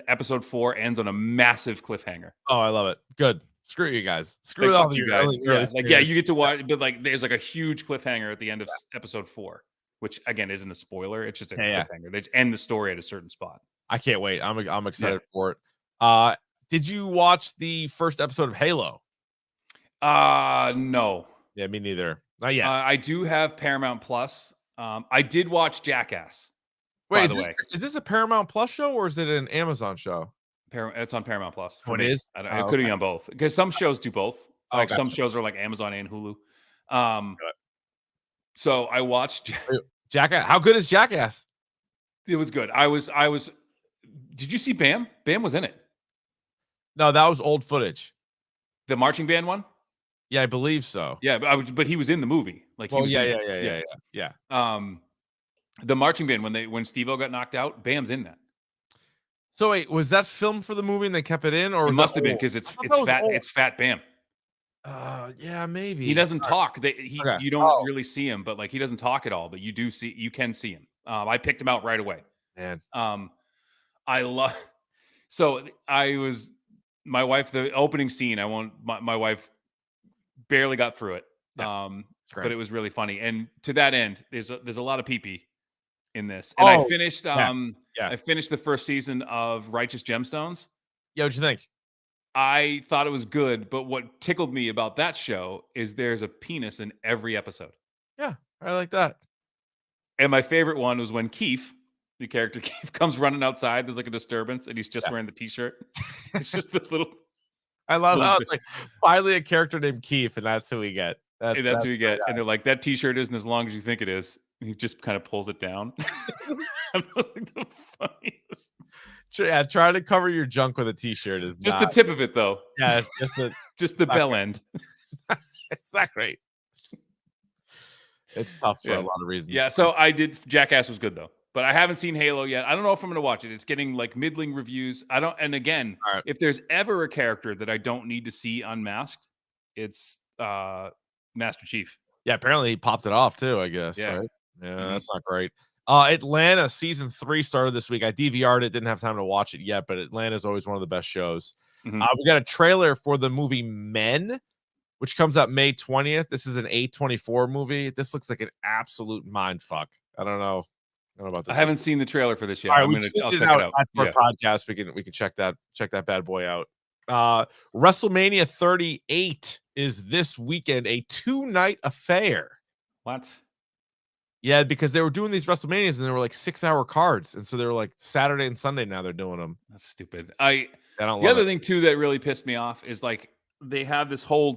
episode 4 ends on a massive cliffhanger. Oh, I love it. Good. Screw you guys. Screw all you guys. You get to watch, but like there's like a huge cliffhanger at the end of episode 4, which again isn't a spoiler. It's just a cliffhanger. They just end the story at a certain spot. I can't wait. I'm excited for it. Did you watch the first episode of Halo? No. Yeah, me neither. Not yet. I do have Paramount Plus. I did watch Jackass. Wait, is this a Paramount Plus show or is it an Amazon show? It's on Paramount Plus. Oh, it is? It could be on both because some shows do both. Like some gotcha. shows are like Amazon and Hulu. So I watched Jackass. How good is Jackass? It was good. I was. Did you see Bam? Bam was in it. No, that was old footage. The marching band one? Yeah, I believe so. Yeah, but he was in the movie. Like, yeah. The marching band when Steve-O got knocked out, Bam's in that. So wait, was that filmed for the movie and they kept it in, or it must have been because it's fat. It's Fat Bam. Yeah, maybe he doesn't talk. You don't really see him, but like he doesn't talk at all. But you can see him. I picked him out right away. Man, I love. So my wife. The opening scene. My wife barely got through it. But it was really funny. And to that end, there's a lot of pee-pee in this. And I finished. I finished the first season of Righteous Gemstones. Yeah, what'd you think? I thought it was good, but what tickled me about that show is there's a penis in every episode. Yeah, I like that. And my favorite one was when Keefe, the character Keefe, comes running outside. There's like a disturbance, and he's just wearing the t-shirt. It's just this little. I love how it's like finally a character named Keefe, and that's who we get. That's who you get. And they're like, that t-shirt isn't as long as you think it is. And he just kind of pulls it down. That was like the funniest. Yeah, trying to cover your junk with a t-shirt is just the tip of it, though. Yeah, just the bell end. It's not great. It's tough for a lot of reasons. Yeah, so Jackass was good though, but I haven't seen Halo yet. I don't know if I'm going to watch it. It's getting like middling reviews. And again, if there's ever a character that I don't need to see unmasked, it's Master Chief. Yeah, apparently he popped it off too, I guess. Yeah, right? That's not great. Atlanta season 3 started this week. I DVR'd it, didn't have time to watch it yet, but Atlanta is always one of the best shows. We got a trailer for the movie Men, which comes out May 20th. This is an A24 movie. This looks like an absolute mind fuck. I don't know about this. I haven't seen the trailer for this yet. All right, I'll check it out. Our podcast. We can check that bad boy out. WrestleMania 38 is this weekend, a 2-night affair. What? Yeah, because they were doing these WrestleManias and they were like 6-hour cards, and so they were like Saturday and Sunday. Now they're doing them. That's stupid. The other thing too that really pissed me off is like they have this whole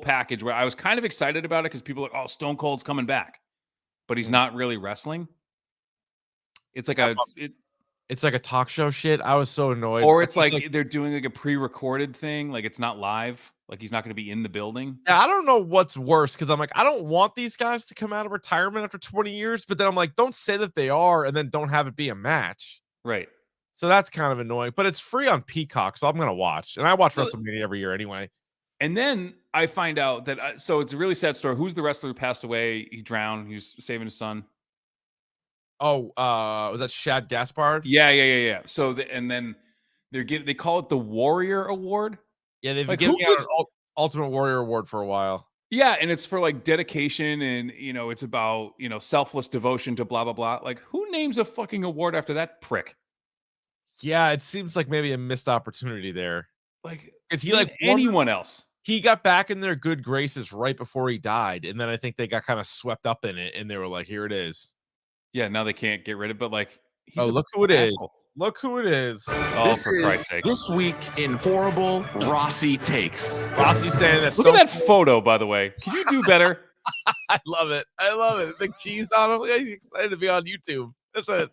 package where I was kind of excited about it because people are like, oh, Stone Cold's coming back, but he's not really wrestling. It's like it's like a talk show shit. I was so annoyed. Or it's like they're doing like a pre-recorded thing, like it's not live. Like he's not going to be in the building. Yeah, I don't know what's worse because I'm like, I don't want these guys to come out of retirement after 20 years, but then I'm like, don't say that they are and then don't have it be a match. Right. So that's kind of annoying, but it's free on Peacock, so I'm going to watch. And I watch WrestleMania every year anyway. And then I find out that, so it's a really sad story. Who's the wrestler who passed away? He drowned. He was saving his son. Oh, was that Shad Gaspard? Yeah. So, and then they call it the Warrior Award. Yeah, they've been giving out an Ultimate Warrior Award for a while. Yeah, and it's for like dedication and, it's about, selfless devotion to blah, blah, blah. Like, who names a fucking award after that prick? Yeah, it seems like maybe a missed opportunity there. Like, is he like anyone else? He got back in their good graces right before he died, and then I think they got kind of swept up in it, and they were like, here it is. Yeah, now they can't get rid of it, but like, look who it is. Look who it is. Oh, for Christ's sake. This week in horrible Rossi takes. Rossi saying that. Look at that photo, by the way. Can you do better? I love it. Big cheese on him. He's excited to be on YouTube. That's it.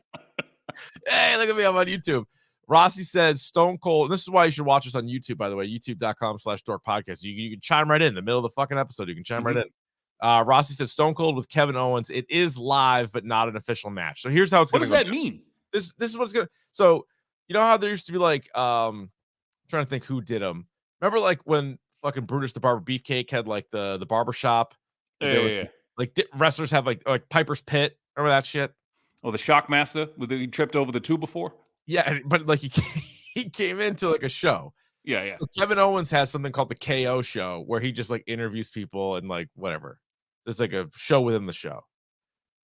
Hey, look at me. I'm on YouTube. Rossi says Stone Cold. This is why you should watch us on YouTube, by the way. YouTube.com/Dork Podcast. You can chime right in the middle of the fucking episode. You can chime right in. Rossi said Stone Cold with Kevin Owens. It is live, but not an official match. So here's how it's going to go. What does that mean? This is what's going to. So, you know how there used to be like, I'm trying to think who did them. Remember like when fucking Brutus the Barber Beefcake had like the barber shop? Yeah. Like wrestlers have like Piper's Pit. Remember that shit? Oh, the Shockmaster he tripped over the two before? Yeah, but like he came into like a show. Yeah. So Kevin Owens has something called the KO show where he just like interviews people and like whatever. There's like a show within the show.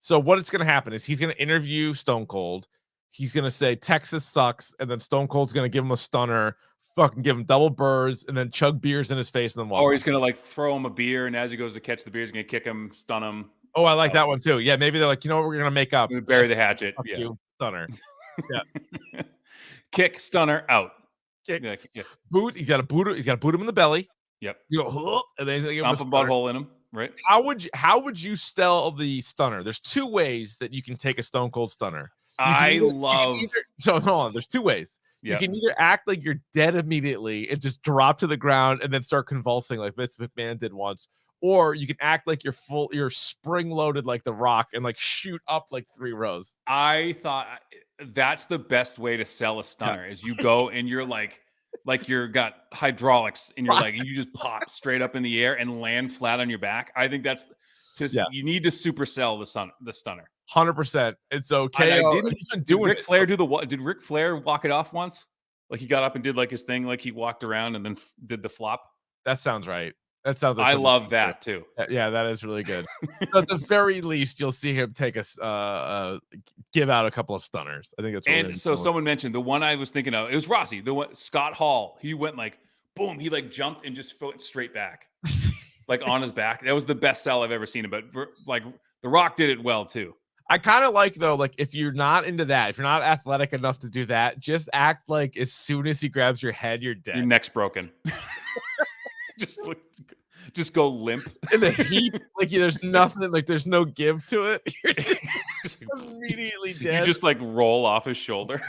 So what is going to happen is he's going to interview Stone Cold. He's going to say Texas sucks, and then Stone Cold's going to give him a stunner, fucking give him double birds, and then chug beers in his face and then walk. Or he's going to like throw him a beer, and as he goes to catch the beer, he's going to kick him, stun him. Oh, I like that one too. Yeah, maybe they're like, you know what, we're going to make up. Bury the hatchet. Yeah. You, stunner. Yeah. Kick, stunner, out. kick. Yeah. Boot. He's got to boot him in the belly. Yep. You go, and then he's stomp a butthole in him. Right. How would you sell the stunner? There's two ways that you can take a Stone Cold Stunner. So hold on. There's two ways. Yep. You can either act like you're dead immediately and just drop to the ground and then start convulsing like Vince McMahon did once, or you can act like you're spring loaded like The Rock and like shoot up like 3 rows. I thought that's the best way to sell a stunner is you go and you're like you're got hydraulics and you're like you just pop straight up in the air and land flat on your back. I think that's you need to supersell the stunner. 100%. It's okay. Did Ric Flair do did Ric Flair walk it off once? Like he got up and did like his thing, like he walked around and then did the flop. That sounds right. That sounds like I love that too. Yeah, that is really good. At the very least, you'll see him take give out a couple of stunners. I think that's really and so someone mentioned the one I was thinking of. It was Rossi, the one Scott Hall. He went like boom, he like jumped and just went straight back. Like on his back. That was the best sell I've ever seen. But like The Rock did it well too. I kind of like though, like if you're not into that, if you're not athletic enough to do that, just act like as soon as he grabs your head, you're dead. Your neck's broken. just go limp in the heat. Like there's nothing, like there's no give to it. You're just immediately dead. You just like roll off his shoulder.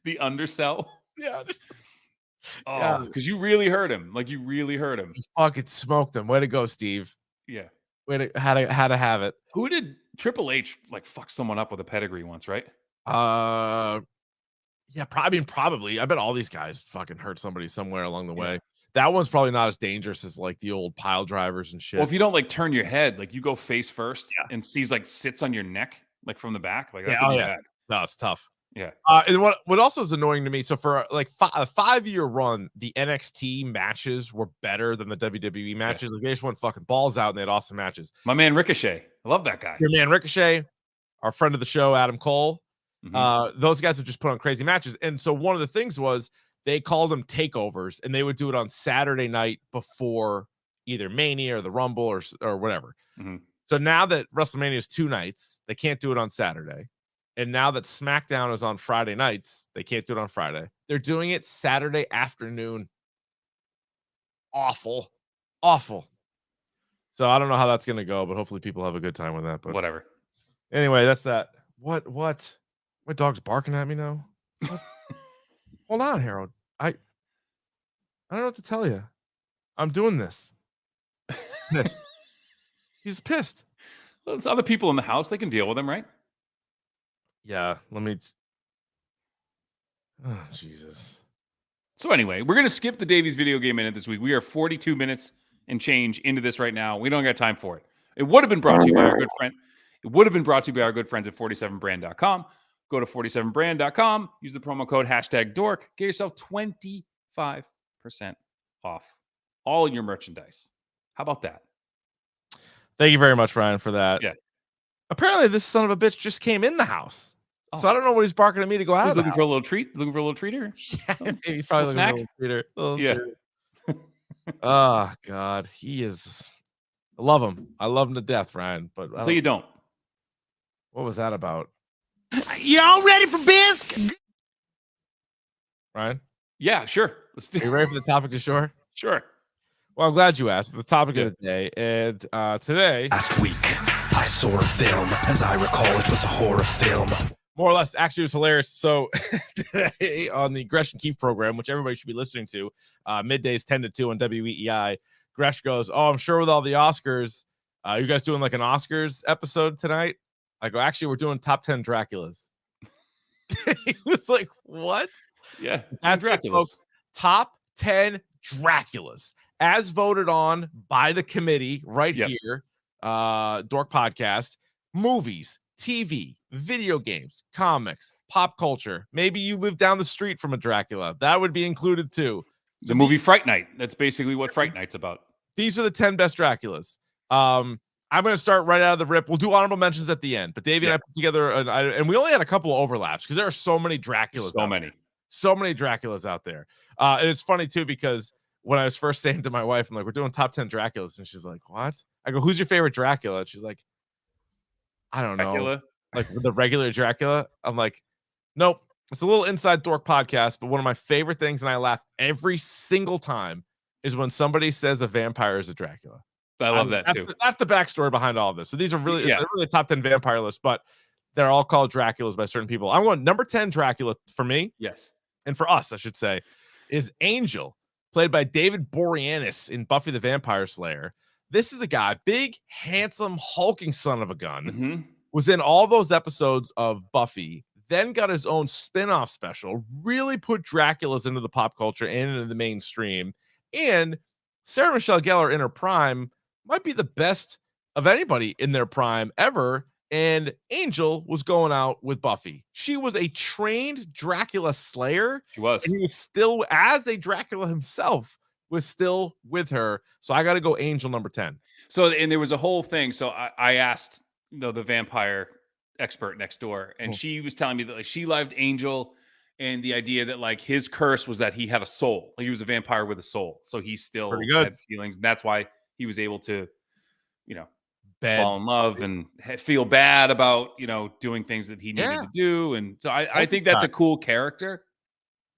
The undersell. Yeah. Because you really hurt him. Like you really hurt him. You fucking smoked him. Way to go, Steve. Yeah. How to have it. Who did Triple H like fuck someone up with a pedigree once, right? Yeah, probably. I bet all these guys fucking hurt somebody somewhere along the way. That one's probably not as dangerous as like the old pile drivers and shit. Well, if you don't like turn your head, like you go face first and sees like sits on your neck, like from the back, like that's bad. No, it's tough. Yeah. And what also is annoying to me, so for like a 5-year run, the NXT matches were better than the WWE matches. Like they just went fucking balls out and they had awesome matches. My man Ricochet. I love that guy. Your man Ricochet, our friend of the show, Adam Cole. Those guys would just put on crazy matches. And so one of the things was they called them takeovers and they would do it on Saturday night before either Mania or the Rumble or whatever. So now that WrestleMania is 2 nights, they can't do it on Saturday. And now that SmackDown is on Friday nights, they can't do it on Friday. They're doing it Saturday afternoon. Awful. So I don't know how that's going to go, but hopefully people have a good time with that. But whatever. Anyway, that's that. What? My dog's barking at me now. Hold on, Harold. I don't know what to tell you. I'm doing this. Pissed. He's pissed. Well, it's other people in the house. They can deal with him, right? Yeah, let me. Oh, Jesus. So anyway, we're going to skip the Davies video game minute this week. We are 42 minutes and change into this right now. We don't got time for it. It would have been brought to you by our good friend. It would have been brought to you by our good friends at 47brand.com. Go to 47brand.com. Use the promo code #DORK. Get yourself 25% off all your merchandise. How about that? Thank you very much, Ryan, for that. Yeah. Apparently, this son of a bitch just came in the house. So I don't know what he's barking at me to go out. He's looking for a little treat. Looking for a little treater. Yeah, he's probably looking for a little treater. Oh God, he is. I love him. I love him to death, Ryan. But so you don't. What was that about? Y'all ready for bisque? Ryan? Yeah, sure. Let's do. Are you ready for the topic du jour? Sure. Well, I'm glad you asked. The topic of the day, and today. Last week, I saw a film. As I recall, it was a horror film. More or less, actually, it was hilarious. So today on the Gresh and Keefe program, which everybody should be listening to, middays 10 to 2 on WEEI, Gresh goes, "Oh, I'm sure with all the Oscars, you guys doing like an Oscars episode tonight?" I go, "Actually, we're doing top 10 Draculas." He was like, "What?" Yeah, that's Draculas. It, folks. Top 10 Draculas, as voted on by the committee right here, Dork Podcast, movies, TV, video games, comics, pop culture. Maybe you live down the street from a Dracula. That would be included too. So the movie Fright Night. That's basically what Fright Night's about. These are the 10 best Draculas. I'm going to start right out of the rip. We'll do honorable mentions at the end. But Davey and I put together, and we only had a couple of overlaps because there are so many Draculas. So many Draculas out there. And it's funny too because when I was first saying to my wife, I'm like, "We're doing top 10 Draculas," and she's like, "What?" I go, "Who's your favorite Dracula?" And she's like, "I don't know." Like the regular Dracula. I'm like, "Nope, It's a little inside dork podcast, but one of my favorite things, and I laugh every single time, is when somebody says a vampire is a Dracula. I love that too. That's the backstory behind all of this. So these are really, it's really a top 10 vampire list, but they're all called Draculas by certain people. I'm going number 10 Dracula for me. Yes. And for us, I should say, is Angel, played by David Boreanaz in Buffy the Vampire Slayer. This is a guy, big, handsome, hulking son of a gun, was in all those episodes of Buffy, then got his own spin-off special, really put Draculas into the pop culture and into the mainstream. And Sarah Michelle Gellar in her prime might be the best of anybody in their prime ever. And Angel was going out with Buffy. She was a trained Dracula slayer. She was. And he was still, as a Dracula himself, was still with her. So I got to go Angel number 10. So, and there was a whole thing. So I asked, the vampire expert next door, and she was telling me that like she loved Angel and the idea that like his curse was that he had a soul. Like, he was a vampire with a soul. So he still had feelings. And that's why he was able to, fall in love and feel bad about, doing things that he needed to do. And so I think that's a cool character.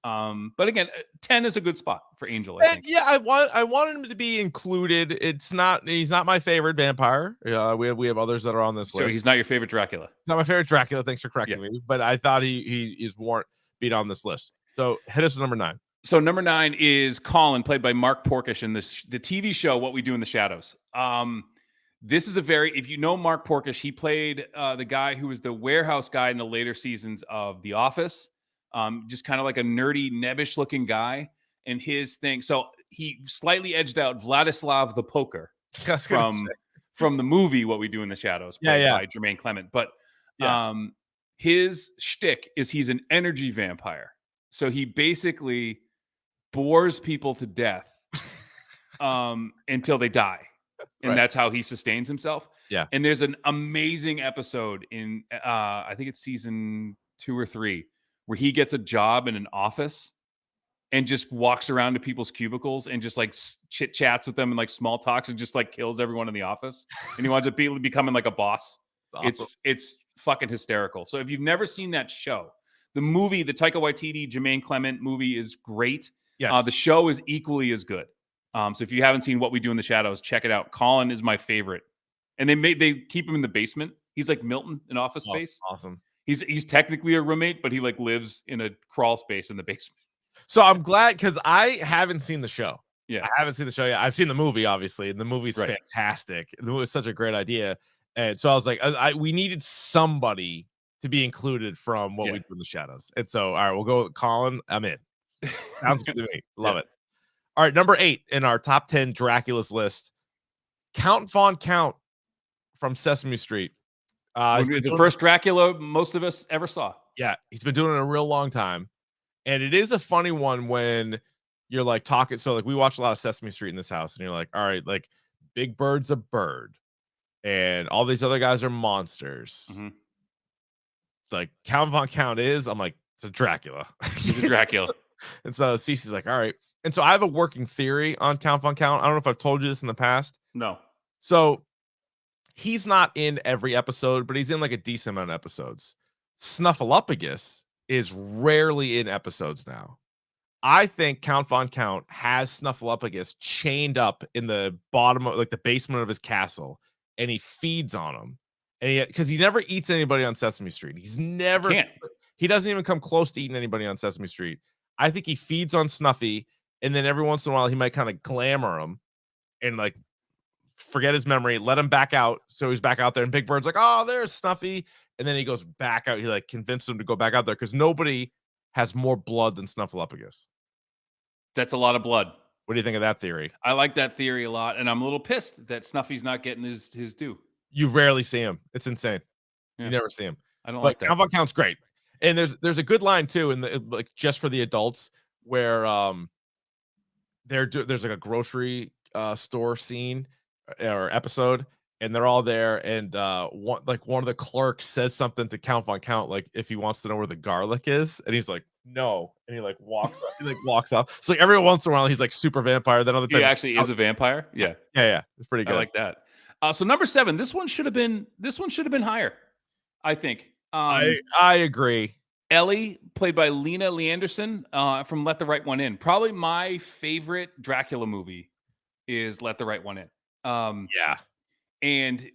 But again, 10 is a good spot for Angel. I think. Yeah, I wanted him to be included. He's not my favorite vampire. We have others that are on this list. So he's not your favorite Dracula. Not my favorite Dracula. Thanks for correcting me. But I thought he is warrant being on this list. So hit us with number 9. So number 9 is Colin, played by Mark Porkish in the TV show What We Do in the Shadows. This is if you know Mark Porkish, he played the guy who was the warehouse guy in the later seasons of The Office. Just kind of like a nerdy, nebbish looking guy. And his thing, so he slightly edged out Vladislav the Poker from the movie What We Do in the Shadows, played by Jermaine Clement. But his shtick is he's an energy vampire. So he basically bores people to death until they die. And that's how he sustains himself. Yeah. And there's an amazing episode in, I think it's season 2 or 3, where he gets a job in an office and just walks around to people's cubicles and just like chit chats with them and like small talks and just like kills everyone in the office. And he winds up becoming like a boss. Awesome. It's fucking hysterical. So if you've never seen that show, the movie, the Taika Waititi, Jermaine Clement movie is great. Yes. The show is equally as good. So if you haven't seen What We Do in the Shadows, check it out. Colin is my favorite. And they keep him in the basement. He's like Milton in Office Space. Awesome. He's technically a roommate, but he like lives in a crawl space in the basement. So I'm glad, because I haven't seen the show. Yeah, I haven't seen the show yet. I've seen the movie, obviously, and the movie's fantastic. It was such a great idea. And so I was like, we needed somebody to be included from What We Do in the Shadows. And so, all right, we'll go with Colin. I'm in. Sounds good to me. Love it. All right, number 8 in our top 10 Draculas list, Count Von Count from Sesame Street. The first Dracula most of us ever saw. Yeah, he's been doing it a real long time. And it is a funny one when you're like talking. So like we watch a lot of Sesame Street in this house, and you're like, all right, like Big Bird's a bird, and all these other guys are monsters. Like Count Von Count I'm like, it's a Dracula. He's a Dracula. And so Cece's like, all right. And so I have a working theory on Count Von Count. I don't know if I've told you this in the past. No. So he's not in every episode, but he's in like a decent amount of episodes. Snuffleupagus is rarely in episodes now. I think Count Von Count has Snuffleupagus chained up in the bottom of like the basement of his castle, and he feeds on him. And because he never eats anybody on Sesame Street. He doesn't even come close to eating anybody on Sesame Street. I think he feeds on Snuffy, and then every once in a while he might kind of glamour him and like forget his memory, let him back out. So he's back out there, and Big Bird's like, oh, there's Snuffy. And then he goes back out. He like convinced him to go back out there because nobody has more blood than Snuffleupagus. That's a lot of blood. What do you think of that theory? I like that theory a lot, and I'm a little pissed that Snuffy's not getting his due. You rarely see him. It's insane. Yeah. You never see him. I don't like that. Count Von Count's great. And there's a good line too, in the like just for the adults, where there's like a grocery store scene or episode, and they're all there, and one of the clerks says something to Count Von Count, like if he wants to know where the garlic is, and he's like, no, and he like walks off. So like, every once in a while he's like super vampire. Then other times he actually is a vampire. Yeah. It's pretty good. I like that. So number 7, this one should have been higher, I think. I agree. Ellie, played by Lena Leanderson from Let the Right One In. Probably my favorite Dracula movie is Let the Right One In. Yeah. And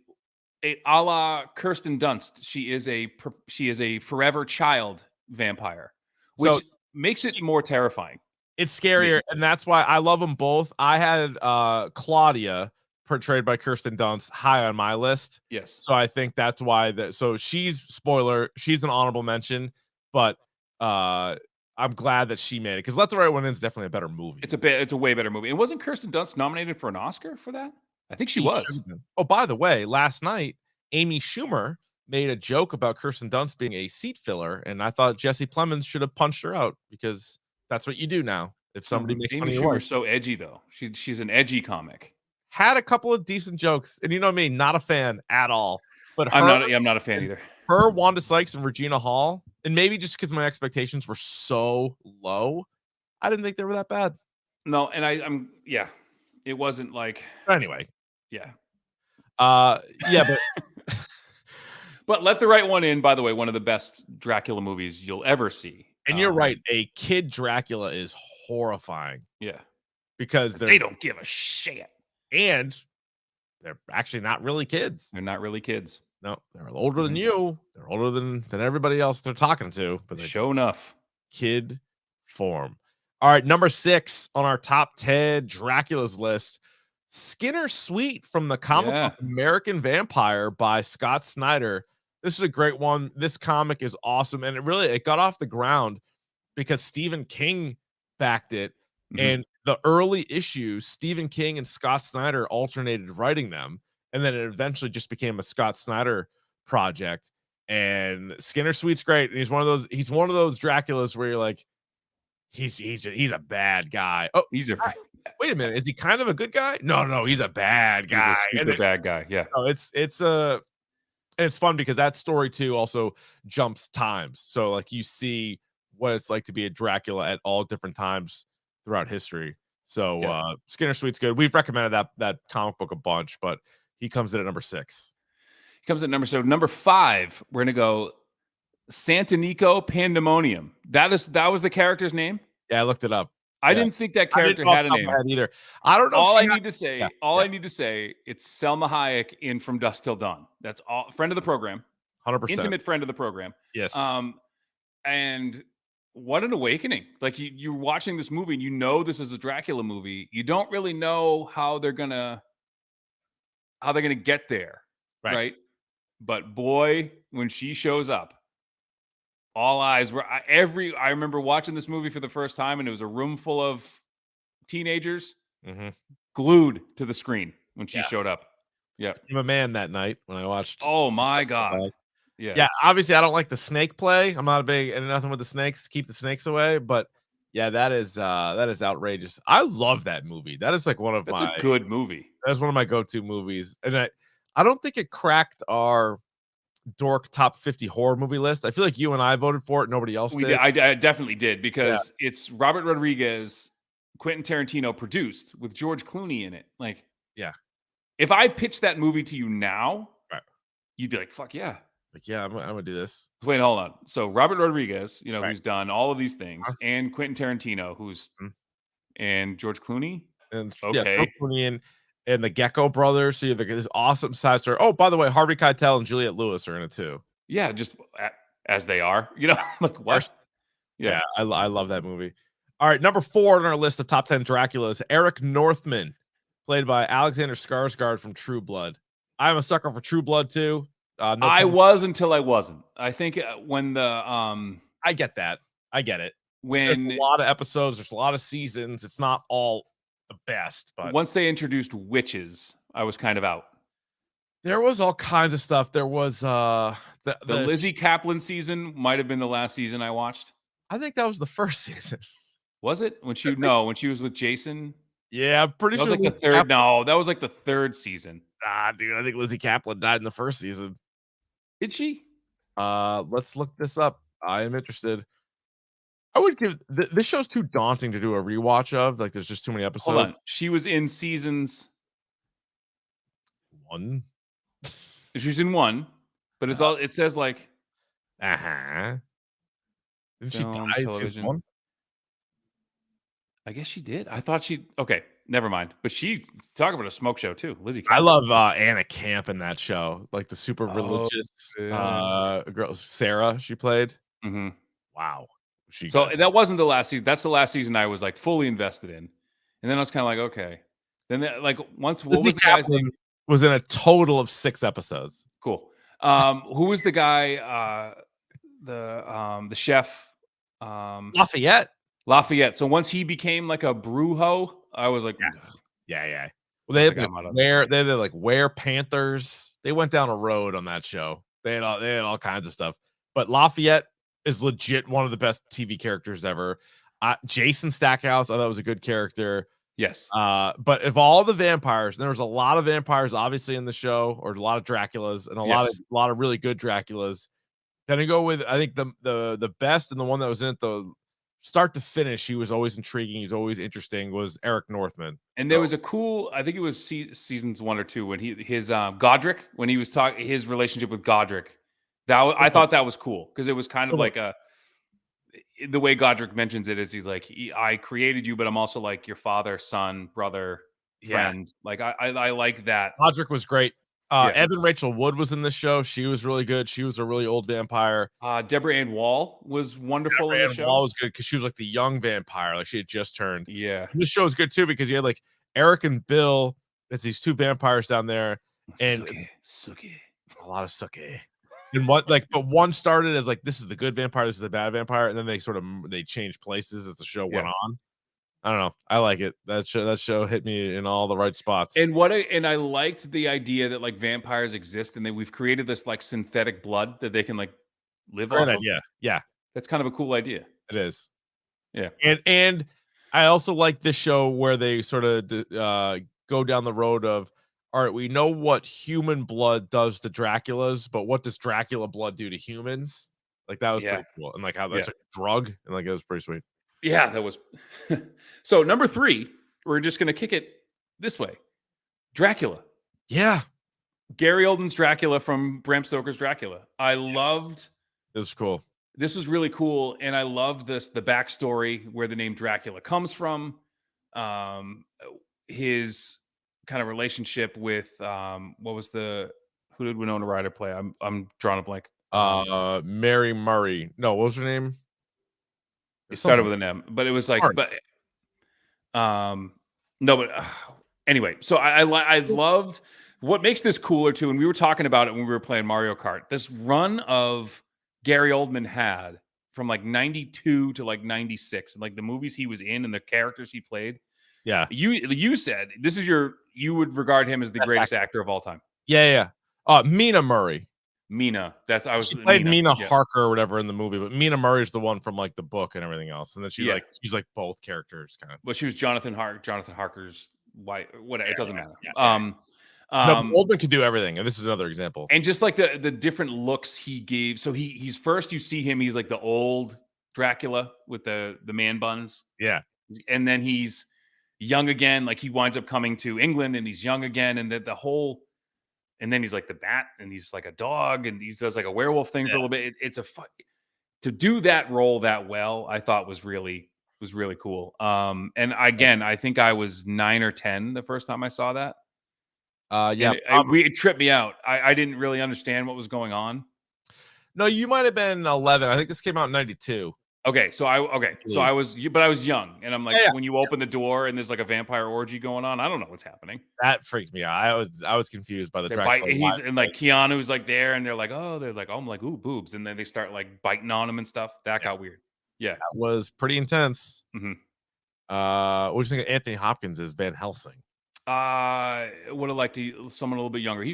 a la Kirsten Dunst, she is a forever child vampire, which makes it more terrifying. It's scarier, and that's why I love them both. I had Claudia, portrayed by Kirsten Dunst, high on my list. Yes. So I think that's why so she's she's an honorable mention, but I'm glad that she made it because Let the Right One In is definitely a better movie. It's a way better movie. And wasn't Kirsten Dunst nominated for an Oscar for that? I think she was. Oh, by the way, last night Amy Schumer made a joke about Kirsten Dunst being a seat filler, and I thought Jesse Plemons should have punched her out because that's what you do now. If somebody makes fun of your wife. Amy Schumer's so edgy, though. She's an edgy comic. Had a couple of decent jokes, and you know me, not a fan at all. But I'm not a fan either. Her, Wanda Sykes, and Regina Hall, and maybe just because my expectations were so low, I didn't think they were that bad. No, and it wasn't like. Anyway, yeah, but. But Let the Right One In, by the way, one of the best Dracula movies you'll ever see. And you're right. A kid Dracula is horrifying. Yeah. Because they don't give a shit. And they're actually not really kids. They're not really kids. No, they're older than you. They're older than everybody else they're talking to. But show enough. Kid form. All right, number 6 on our top 10 Draculas list. Skinner Sweet from the comic book American Vampire by Scott Snyder. This is a great one. This comic is awesome. And it got off the ground because Stephen King backed it. Mm-hmm. And the early issues, Stephen King and Scott Snyder alternated writing them. And then it eventually just became a Scott Snyder project. And Skinner Sweet's great. And he's one of those Draculas where you're like, he's a bad guy. Oh, wait a minute. Is he kind of a good guy? No, he's a bad guy. He's a super bad guy. Yeah. No, it's fun because that story too also jumps times. So like you see what it's like to be a Dracula at all different times throughout history. So Skinner Sweet's good. We've recommended that comic book a bunch, but he comes in at number 6. He comes in at number 5. We're gonna go Santanico Pandemonium. That was the character's name. Yeah, I looked it up. I didn't think that character had a name either. I don't know. All I need to say, it's Selma Hayek in From Dusk Till Dawn. That's all. Friend of the program, 100%. Intimate friend of the program. Yes. And what an awakening! Like you're watching this movie, and you know this is a Dracula movie. You don't really know how they're gonna get there, right? But boy, when she shows up. All eyes were I remember watching this movie for the first time, and it was a room full of teenagers glued to the screen when she showed up. Yeah, I'm a man that night when I watched. Oh my god! Yeah. Obviously, I don't like the snake play. I'm not a big and nothing with the snakes. Keep the snakes away. But yeah, that is outrageous. I love that movie. That is like That's a good movie. That's one of my go-to movies, and I don't think it cracked our Dork top 50 horror movie list. I feel like you and I voted for it. Nobody else did. I definitely did because it's Robert Rodriguez, Quentin Tarantino produced with George Clooney in it. Like, if I pitched that movie to you now, you'd be like, "Fuck yeah!" Like, yeah, I'm gonna do this. Wait, hold on. So Robert Rodriguez, who's done all of these things, and Quentin Tarantino, and George Clooney, and George Clooney and the Gecko brothers. So you have this awesome side story. Oh, by the way, Harvey Keitel and Juliette Lewis are in it too. Yeah, just as they are. Like what? Yeah, I love that movie. All right, number 4 on our list of top 10 Draculas, Eric Northman, played by Alexander Skarsgård from True Blood. I'm a sucker for True Blood too. I was until I wasn't. I think when the I get that. I get it. When there's a lot of episodes, there's a lot of seasons. It's not all the best, but once they introduced witches, I was kind of out. There was all kinds of stuff. There was the Lizzie Kaplan season might have been the last season I watched. I think that was the first season. Was it? When she was with Jason? Yeah, I'm pretty sure that was like the third. No, that was like the third season. Dude, I think Lizzie Kaplan died in the first season. Did she? Let's look this up. I am interested. I would give this show's too daunting to do a rewatch of. Like, there's just too many episodes. Hold on. She was in seasons 1. She was in 1, but it's all. It says like, Didn't she Film, die in season television. 1? I guess she did. I thought she. Okay, never mind. But she talk about a smoke show too. Lizzie. I Camp. love Anna Camp in that show, like the super religious yeah. girl Sarah she played. Mm-hmm. Wow, So good. that wasn't the last season. That's the last season I was like fully invested in, and then I was kind of like, okay. Then like once what Lizzie was the guy's name? Kaplan was in a total of 6 episodes. Cool. Who was the guy? The chef. Lafayette. So once he became like a brujo, I was like, Yeah. Well, they had like Were Panthers. They went down a road on that show. They had all kinds of stuff. But Lafayette is legit one of the best TV characters ever. Jason Stackhouse, I thought was a good character. Yes. But of all the vampires, and there was a lot of vampires obviously in the show, or a lot of Draculas, and a lot of really good Draculas. Gonna go with, I think the best, and the one that was in it the start to finish, he was always intriguing, he's always interesting, was Eric Northman. And there was a cool, I think it was seasons 1 or 2 when his Godric, when he was talking his relationship with Godric. I thought that was cool because it was kind of like the way Godric mentions it is he's like, I created you, but I'm also like your father, son, brother, friend. Like I like that. Godric was great. Evan Rachel Wood was in this show. She was really good. She was a really old vampire. Deborah Ann Wall was wonderful in the show. Wall was good because she was like the young vampire, like she had just turned. Yeah, and this show is good too because you had like Eric and Bill. It's these 2 vampires down there, and suke. A lot of suke. And but one started as like, this is the good vampire, this is the bad vampire, and then they changed places as the show went on. I don't know. I like it. That show hit me in all the right spots. And I liked the idea that like vampires exist and that we've created this like synthetic blood that they can like live off of. Yeah. That's kind of a cool idea. It is. Yeah. And I also like this show where they sort of go down the road of, all right, we know what human blood does to Draculas, but what does Dracula blood do to humans? Like that was pretty cool. And like how that's a drug, and like it was pretty sweet. Yeah, that was. So number 3, we're just going to kick it this way. Dracula. Yeah. Gary Oldman's Dracula from Bram Stoker's Dracula. I loved. This was cool. This was really cool. And I loved the backstory where the name Dracula comes from. His kind of relationship with, who did Winona Ryder play? I'm drawing a blank. Mary Murray. No, what was her name? It started with an M, but it was like, anyway. So I loved what makes this cooler too. And we were talking about it when we were playing Mario Kart. This run of Gary Oldman had from like 92 to like 96, and like the movies he was in and the characters he played. Yeah. You said this is you would regard him as the greatest actor of all time. Yeah. Mina Murray. She played Mina Harker or whatever in the movie, but Mina Murray is the one from like the book and everything else, and then she's like both characters kind of. Well, she was Jonathan Harker's wife. Whatever, it doesn't matter. No, Oldman can do everything, and this is another example. And just like the different looks he gave. So he's first, you see him, he's like the old Dracula with the man buns. Yeah, and then he's young again. Like he winds up coming to England, and he's young again, and the whole. And then he's like the bat, and he's like a dog, and he does like a werewolf thing for a little bit. It's to do that role that well. I thought was really cool. And again, I think I was 9 or 10 the first time I saw that. It tripped me out. I didn't really understand what was going on. No, you might have been 11. I think this came out in 92. So I was young, and I'm like, when you open the door and there's like a vampire orgy going on, I don't know what's happening. That freaked me out. I was confused by the Dracula. And like Keanu's like there, and they're like, I'm like, ooh, boobs, and then they start like biting on him and stuff. That got weird. Yeah, that was pretty intense. Mm-hmm. What do you think of Anthony Hopkins as Van Helsing? Would have liked someone a little bit younger.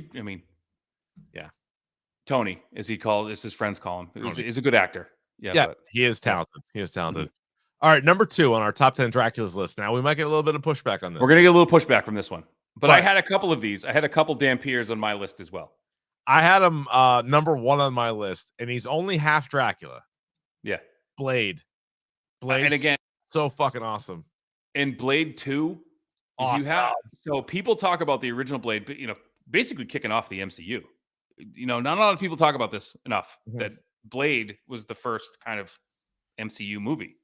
Tony, as his friends call him. He's a good actor. Yeah, he is talented. Mm-hmm. All right, number 2 on our top 10 Draculas list. Now we might get a little bit of pushback on this. We're gonna get a little pushback from this one, but I had a couple of these. I had a couple Dampiers on my list as well. I had him number 1 on my list, and he's only half Dracula. Yeah, Blade, and again, so fucking awesome. And Blade 2, awesome. So people talk about the original Blade, but basically kicking off the MCU. Not a lot of people talk about this enough. Mm-hmm. That Blade was the first kind of MCU movie.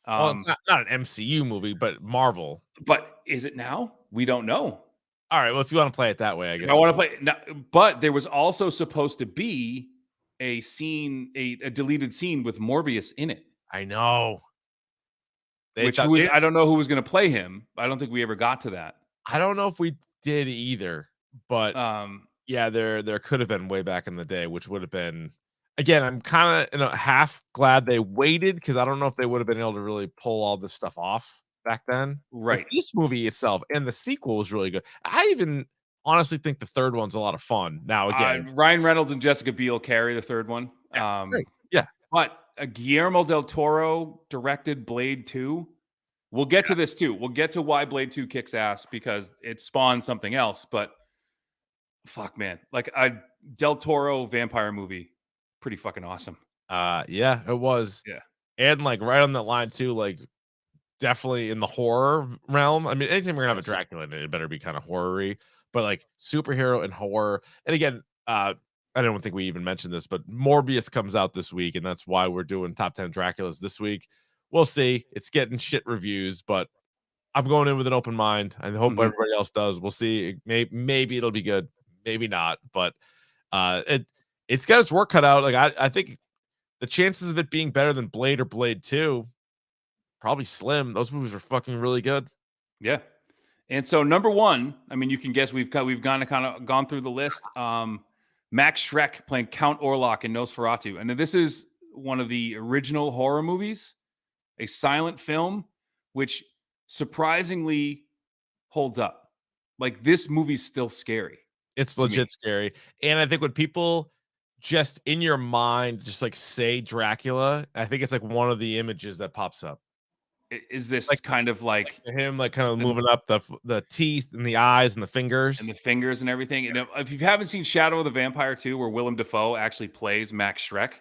Well, it's not an MCU movie, but Marvel. But is it now? We don't know. All right. Well, if you want to play it that way, I guess. I want to play. Now, but there was also supposed to be a scene, a deleted scene with Morbius in it. I know. I don't know who was going to play him. I don't think we ever got to that. I don't know if we did either, but yeah, there could have been way back in the day, which would have been. Again, I'm kind of half glad they waited because I don't know if they would have been able to really pull all this stuff off back then. Right. But this movie itself and the sequel was really good. I even honestly think the third one's a lot of fun. Now again, Ryan Reynolds and Jessica Biel carry the third one. Yeah. But Guillermo del Toro directed Blade 2. We'll get to this too. We'll get to why Blade 2 kicks ass because it spawned something else. But fuck, man, like a del Toro vampire movie. Pretty fucking awesome. Yeah, it was. Yeah. And like right on that line too, like definitely in the horror realm. I mean, anytime we're gonna have a Dracula in it, it better be kind of horror-y, but like superhero and horror. And again, I don't think we even mentioned this, but Morbius comes out this week, and that's why we're doing top 10 Draculas this week. We'll see. It's getting shit reviews, but I'm going in with an open mind. I hope everybody else does. We'll see. Maybe it'll be good, maybe not, but it's got its work cut out. Like I think the chances of it being better than Blade or Blade 2 probably slim. Those movies are fucking really good. Yeah. And so number one, I mean, you can guess we've kind of gone through the list. Max Schreck playing Count Orlok in Nosferatu. And this is one of the original horror movies, a silent film, which surprisingly holds up. Like this movie's still scary. It's legit scary. And I think when people just in your mind just like say Dracula, I think it's like one of the images that pops up. Is this like kind of like him like kind of moving up the teeth and the eyes and the fingers and everything? And if you haven't seen Shadow of the Vampire 2, where Willem Dafoe actually plays Max Schreck.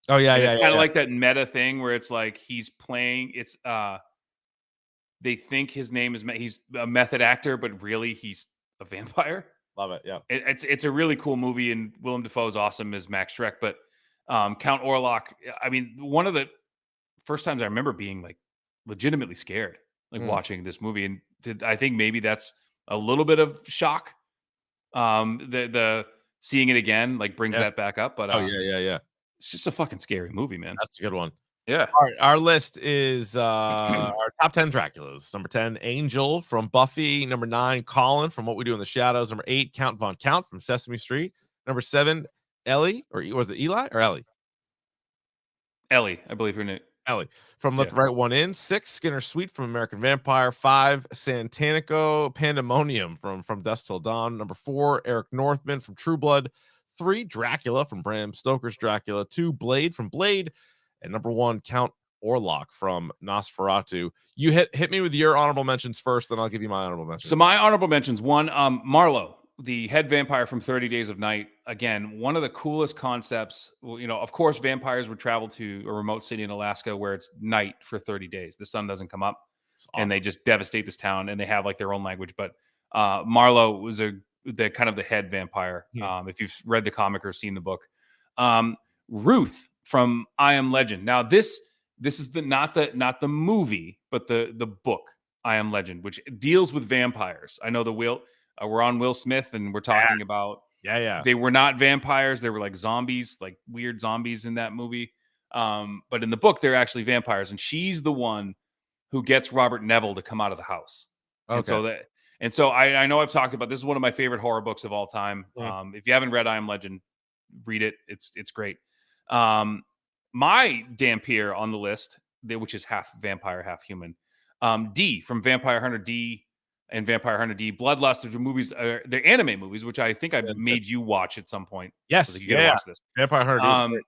Oh yeah, it's kind of like that meta thing where it's like he's playing. It's they think his name is he's a method actor, but really he's a vampire. Love it. Yeah, it's a really cool movie, and Willem Dafoe is awesome as Max Schreck. But Count Orlok, I mean, one of the first times I remember being like legitimately scared, like watching this movie, and I think maybe that's a little bit of shock. The seeing it again like brings that back up. But yeah. It's just a fucking scary movie, man. That's a good one. Yeah. All right, our list is our top 10 Draculas. Number 10, Angel from Buffy. Number 9, Colin from What We Do in the Shadows. Number 8, Count Von Count from Sesame Street. Number 7, Ellie, or was it Eli or Ellie? Ellie, I believe her name. Ellie from Left Right One In. 6, Skinner Sweet from American Vampire. 5, Santanico Pandemonium from Dusk Till Dawn. Number 4, Eric Northman from True Blood. 3, Dracula from Bram Stoker's Dracula. 2, Blade from Blade. And number 1, Count Orlok from Nosferatu. You hit me with your honorable mentions first, then I'll give you my honorable mentions. So my honorable mentions, 1, Marlowe, the head vampire from 30 Days of Night. Again, one of the coolest concepts. You know, of course, vampires would travel to a remote city in Alaska where it's night for 30 days. The sun doesn't come up, and they just devastate this town, and they have like their own language. But Marlowe was the kind of the head vampire. If you've read the comic or seen the book, Ruth from I Am Legend. Now this is not the movie, but the book I Am Legend, which deals with vampires. I know we're on Will Smith, and we're talking about they were not vampires. They were like zombies, like weird zombies in that movie. But in the book, they're actually vampires, and she's the one who gets Robert Neville to come out of the house. Okay. And so I know I've talked about this is one of my favorite horror books of all time. If you haven't read I Am Legend, read it. It's great. My Dampier on the list, which is half vampire, half human. D from Vampire Hunter D and Vampire Hunter D. Bloodlust are movies. They're anime movies, which I think I've made you watch at some point. Yes, so you gotta watch this. Vampire Hunter D.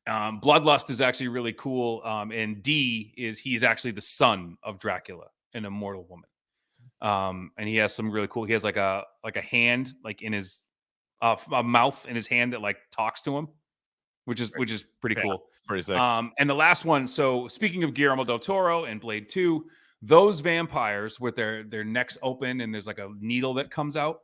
Bloodlust is actually really cool. And D he's actually the son of Dracula, an immortal woman. And he has some really cool. He has like a hand like in his a mouth in his hand that like talks to him, which is pretty cool. Pretty sick. And the last one. So speaking of Guillermo del Toro and Blade 2, those vampires with their necks open and there's like a needle that comes out.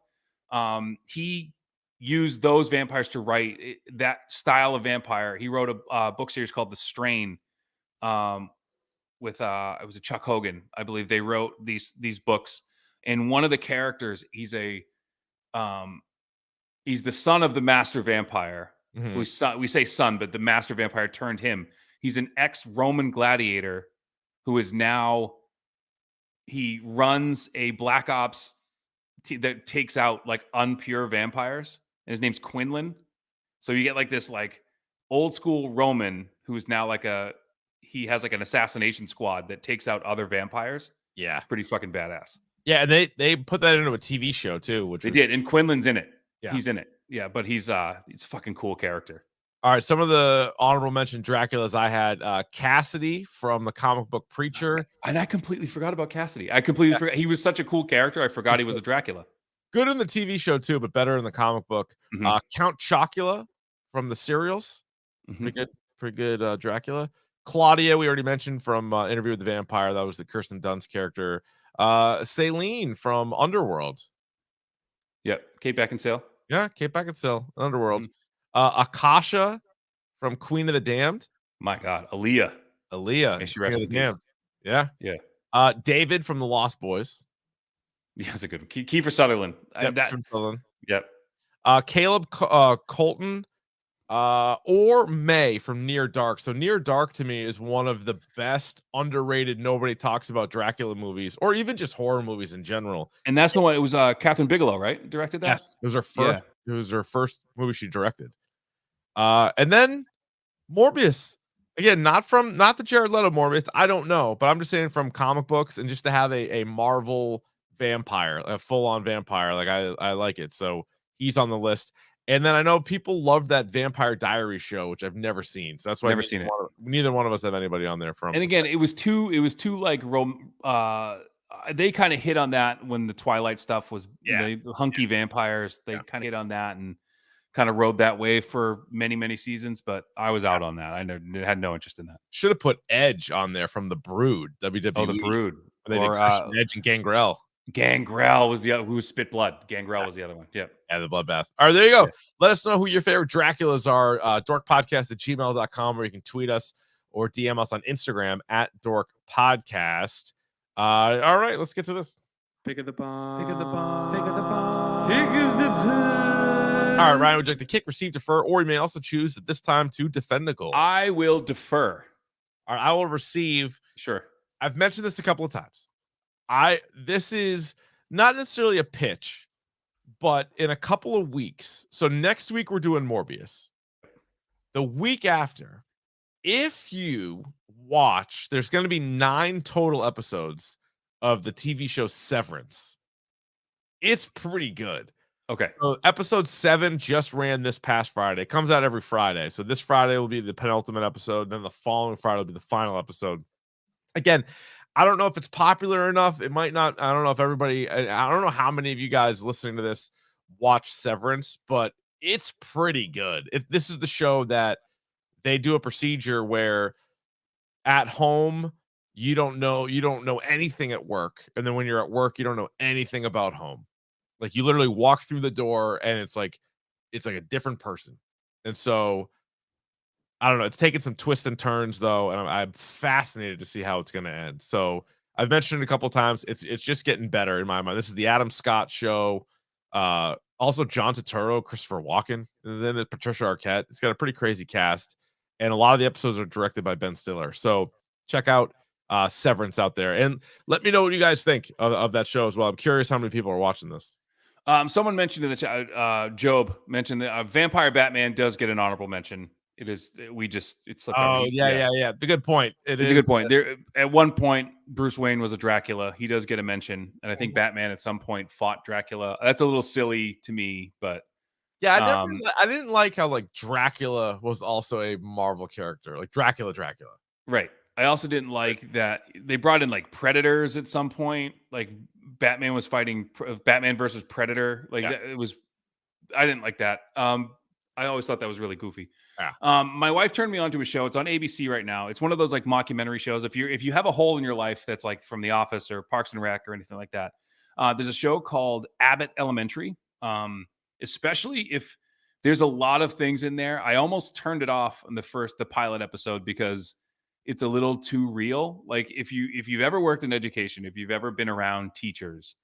He used those vampires to write that style of vampire. He wrote a book series called The Strain with it was a Chuck Hogan, I believe. They wrote these books, and one of the characters, he's the son of the master vampire. Mhm. We say son, but the master vampire turned him. He's an ex-Roman gladiator who is now, he runs a black ops that takes out like unpure vampires, and his name's Quinlan. So you get like this like old school Roman who's now like he has like an assassination squad that takes out other vampires. Yeah. It's pretty fucking badass. Yeah, and they put that into a TV show too, which They did, and Quinlan's in it. Yeah. He's in it. Yeah, but he's a fucking cool character. All right, some of the honorable mention Draculas I had, Cassidy from the comic book Preacher. And I completely forgot about Cassidy. I completely forgot. He was such a cool character. I forgot he was a Dracula. Good in the TV show too, but better in the comic book. Mhm. Count Chocula from the serials. Mhm. Pretty good Dracula. Claudia, we already mentioned from Interview with the Vampire. That was the Kirsten Dunst character. Celine from Underworld. Yep. Kate Beckinsale. Yeah, Kate Beckinsale, Underworld. Mhm. Akasha from Queen of the Damned. My God. Aaliyah. Aaliyah. May she Queen rest of in the peace. Damned. Yeah. Yeah. David from the Lost Boys. Yeah, that's a good one. Kiefer Sutherland. Yep, Kiefer Sutherland. Yep. Caleb Colton. Or May from Near Dark. So Near Dark to me is one of the best underrated, nobody talks about Dracula movies, or even just horror movies in general. And that's the one. It was Catherine Bigelow, right? Directed that. Yes, it was her first. It was her first movie she directed. And then Morbius. Again, not the Jared Leto Morbius. I don't know, but I'm just saying from comic books, and just to have a Marvel vampire, a full-on vampire, like I like it. So he's on the list. And then I know people love that Vampire Diaries show, which I've never seen. So that's why neither one of us have anybody on there from. And again, it was too like they kind of hit on that when the Twilight stuff was, the hunky vampires. They kind of hit on that and kind of rode that wave for many, many seasons. But I was out on that. I had no interest in that. Should have put Edge on there from the Brood, WWE. Oh, the Brood. They did Edge and Gangrel. Gangrel was the other, who spit blood. Gangrel was the other one. Yep. Yeah, the bloodbath. All right, there you go. Yeah. Let us know who your favorite Draculas are. dorkpodcast@gmail.com, or you can tweet us or DM us on Instagram @dorkpodcast. All right, let's get to this. Pick of the bomb. Pick of the bomb. Pick of the bomb. Pick of the bomb. All right, Ryan, would you like to kick, receive, defer, or you may also choose at this time to defend the goal? I will defer. All right, I will receive. Sure. I've mentioned this a couple of times. This is not necessarily a pitch, but in a couple of weeks. So next week we're doing Morbius. The week after, if you watch, there's going to be 9 total episodes of the TV show Severance. It's pretty good. Okay. So episode 7 just ran this past Friday. It comes out every Friday. So this Friday will be the penultimate episode. Then the following Friday will be the final episode. Again, I don't know if it's popular enough. It might not. I don't know if everybody, I don't know how many of you guys listening to this watch Severance, but it's pretty good. This is the show that they do a procedure where at home, you don't know anything at work. And then when you're at work, you don't know anything about home. Like you literally walk through the door and it's like a different person. And so I don't know. It's taken some twists and turns though, and I'm fascinated to see how it's going to end. So I've mentioned it a couple of times. It's just getting better in my mind. This is the Adam Scott show. Also John Turturro, Christopher Walken, and then Patricia Arquette. It's got a pretty crazy cast, and a lot of the episodes are directed by Ben Stiller. So check out Severance out there, and let me know what you guys think of that show as well. I'm curious how many people are watching this. Someone mentioned in the chat, Job mentioned that Vampire Batman does get an honorable mention. It is. It slipped. Oh, yeah. The good point. It's a good point. There, at one point, Bruce Wayne was a Dracula. He does get a mention, and I think Batman at some point fought Dracula. That's a little silly to me, but yeah, I didn't like how like Dracula was also a Marvel character, like Dracula. Right. I also didn't like that they brought in like Predators at some point. Like Batman was fighting Batman versus Predator. Like it was. I didn't like that. I always thought that was really goofy. Yeah. My wife turned me on to a show. It's on ABC right now. It's one of those like mockumentary shows. If you have a hole in your life that's like from The Office or Parks and Rec or anything like that, there's a show called Abbott Elementary. Especially if there's a lot of things in there. I almost turned it off on the pilot episode because it's a little too real. Like if you've ever worked in education, if you've ever been around teachers,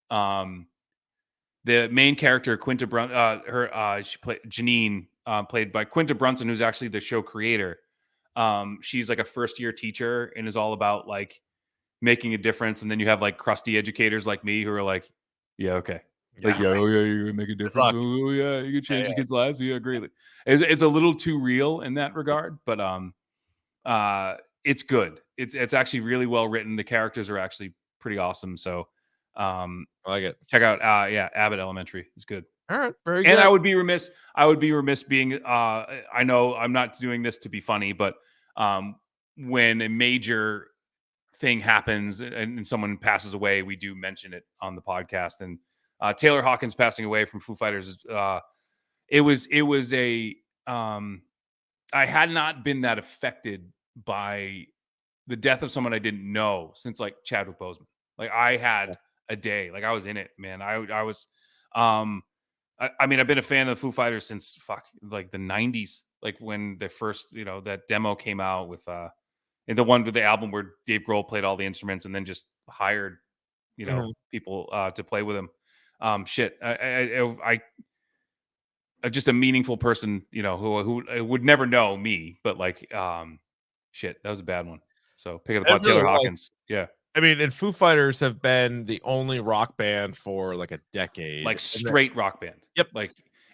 the main character Quinta she played Janine, played by Quinta Brunson, who's actually the show creator. She's like a first year teacher and is all about like making a difference. And then you have like crusty educators like me who are like, yeah, okay. Like, yeah, oh yeah, you're gonna make a difference. Oh yeah, you can change the kids' lives. Yeah, greatly. It's a little too real in that regard, but it's good. It's actually really well written. The characters are actually pretty awesome. So I like it. Check out Abbott Elementary. It's good. All right, very good. And I would be remiss being I know I'm not doing this to be funny, but when a major thing happens and someone passes away, we do mention it on the podcast. And Taylor Hawkins passing away from Foo Fighters, it was a I had not been that affected by the death of someone I didn't know since like Chadwick Boseman. Like I had a day, like I was in it, man. I was I mean, I've been a fan of the Foo Fighters since like the 90s, like when the first, that demo came out with and the one with the album where Dave Grohl played all the instruments and then just hired, people to play with him. I just a meaningful person, who would never know me, but like, that was a bad one. So pick up the pot, Taylor Hawkins. Yeah. I mean, and Foo Fighters have been the only rock band for like a decade, like straight rock band. Yep. Like,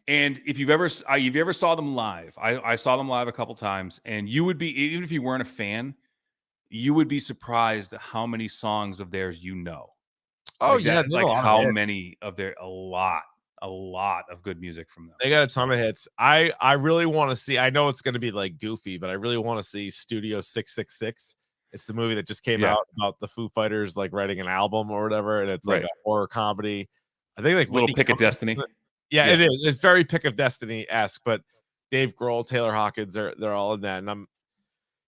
and if you've ever saw them live, I saw them live a couple times, and you would be, even if you weren't a fan, you would be surprised at how many songs of theirs you know. Oh like yeah, like how many of their a lot of good music from them. They got a ton of hits. I really want to see. I know it's going to be like goofy, but I really want to see Studio 666. It's the movie that just came out about the Foo Fighters like writing an album or whatever, and it's like a horror comedy. I think like Little Pick of Destiny. Yeah, it is. It's very Pick of Destiny-esque, but Dave Grohl, Taylor Hawkins, they're all in that. And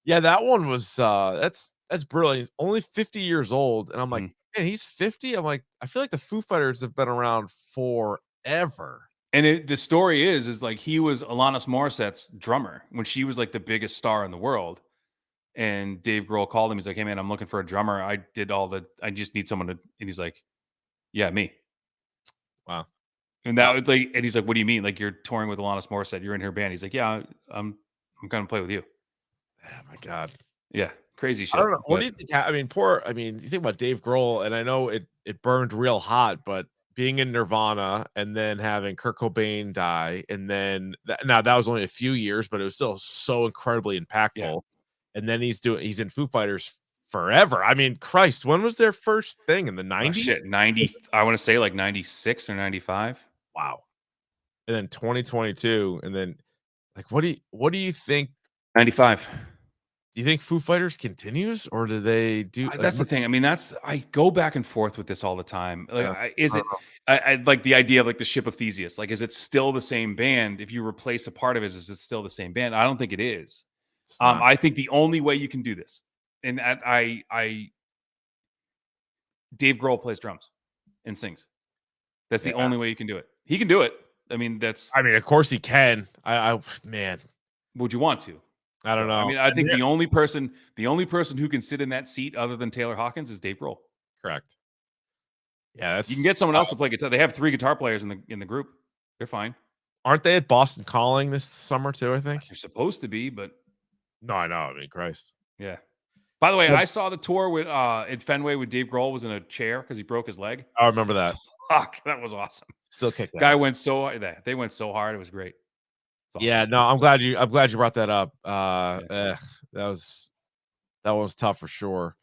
that one was that's brilliant. Only 50 years old, and I'm like, man, he's 50. I'm like, I feel like the Foo Fighters have been around forever. And the story is like he was Alanis Morissette's drummer when she was like the biggest star in the world. And Dave Grohl called him. He's like, hey, man, I'm looking for a drummer. I just need someone to. And he's like, yeah, me. Wow. And that was like, and he's like, what do you mean? Like, you're touring with Alanis Morissette. You're in her band. He's like, yeah, I'm going to play with you. Oh, my God. Yeah. Crazy shit. I don't know. What do you think? I mean, you think about Dave Grohl, and I know it burned real hot, but being in Nirvana and then having Kurt Cobain die, and then now that was only a few years, but it was still so incredibly impactful. Yeah. And then he's in Foo Fighters forever. I mean, Christ, when was their first thing? In the 90s? 90. I want to say like 96 or 95. Wow. And then 2022, and then like, what do you think? 95. Do you think Foo Fighters continues, or do they do? That's the thing. I mean, I go back and forth with this all the time. Like, I like the idea of like the Ship of Theseus. Like, is it still the same band? If you replace a part of it, is it still the same band? I don't think it is. I think the only way you can do this, and Dave Grohl plays drums and sings. That's the only way you can do it. He can do it. I mean, of course he can. Man, would you want to? I don't know. I mean, I think the only person who can sit in that seat other than Taylor Hawkins is Dave Grohl. Correct. Yeah, you can get someone else to play guitar. They have 3 guitar players in the group. They're fine. Aren't they at Boston Calling this summer too? I think they're supposed to be, but no, I know. I mean, Christ. Yeah. By the way, I saw the tour with at Fenway with Dave Grohl was in a chair because he broke his leg. I remember that. Fuck, that was awesome. Still kicked ass. Guy went so hard. They went so hard. It was great. Awesome. Yeah, no, I'm glad you brought that up. That was tough for sure.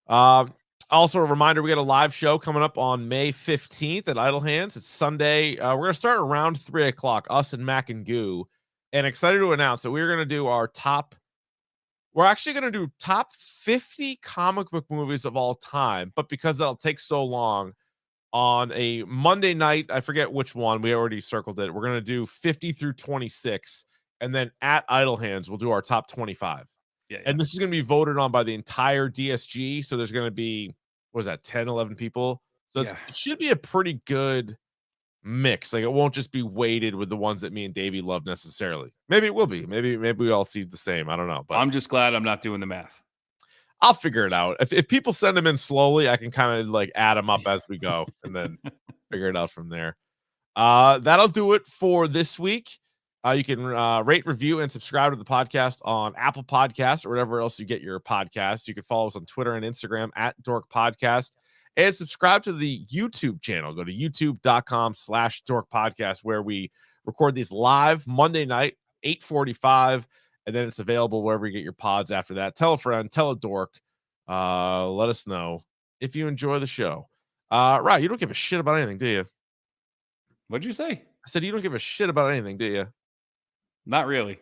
Also, a reminder, we got a live show coming up on May 15th at Idle Hands. It's Sunday. We're going to start around 3 o'clock, us and Mac and Goo. And excited to announce that we're going to do our we're actually going to do top 50 comic book movies of all time. But because that'll take so long, on a Monday night, I forget which one, we already circled it. We're going to do 50 through 26. And then at Idle Hands, we'll do our top 25. Yeah. And this is going to be voted on by the entire DSG. So there's going to be, 10, 11 people. So it should be a pretty good mix. Like it won't just be weighted with the ones that me and Davey love necessarily. Maybe it will be. Maybe we all see the same. I don't know. But I'm just glad I'm not doing the math. I'll figure it out. If people send them in slowly, I can kind of like add them up as we go and then figure it out from there. That'll do it for this week. You can rate, review, and subscribe to the podcast on Apple Podcasts or wherever else you get your podcasts. You can follow us on Twitter and Instagram at Dork Podcast, and subscribe to the YouTube channel. Go to youtube.com/Dork Podcast, where we record these live Monday night, 8:45, and then it's available wherever you get your pods after that. Tell a friend, tell a dork. Let us know if you enjoy the show. Right, you don't give a shit about anything, do you? What'd you say? I said you don't give a shit about anything, do you? Not really.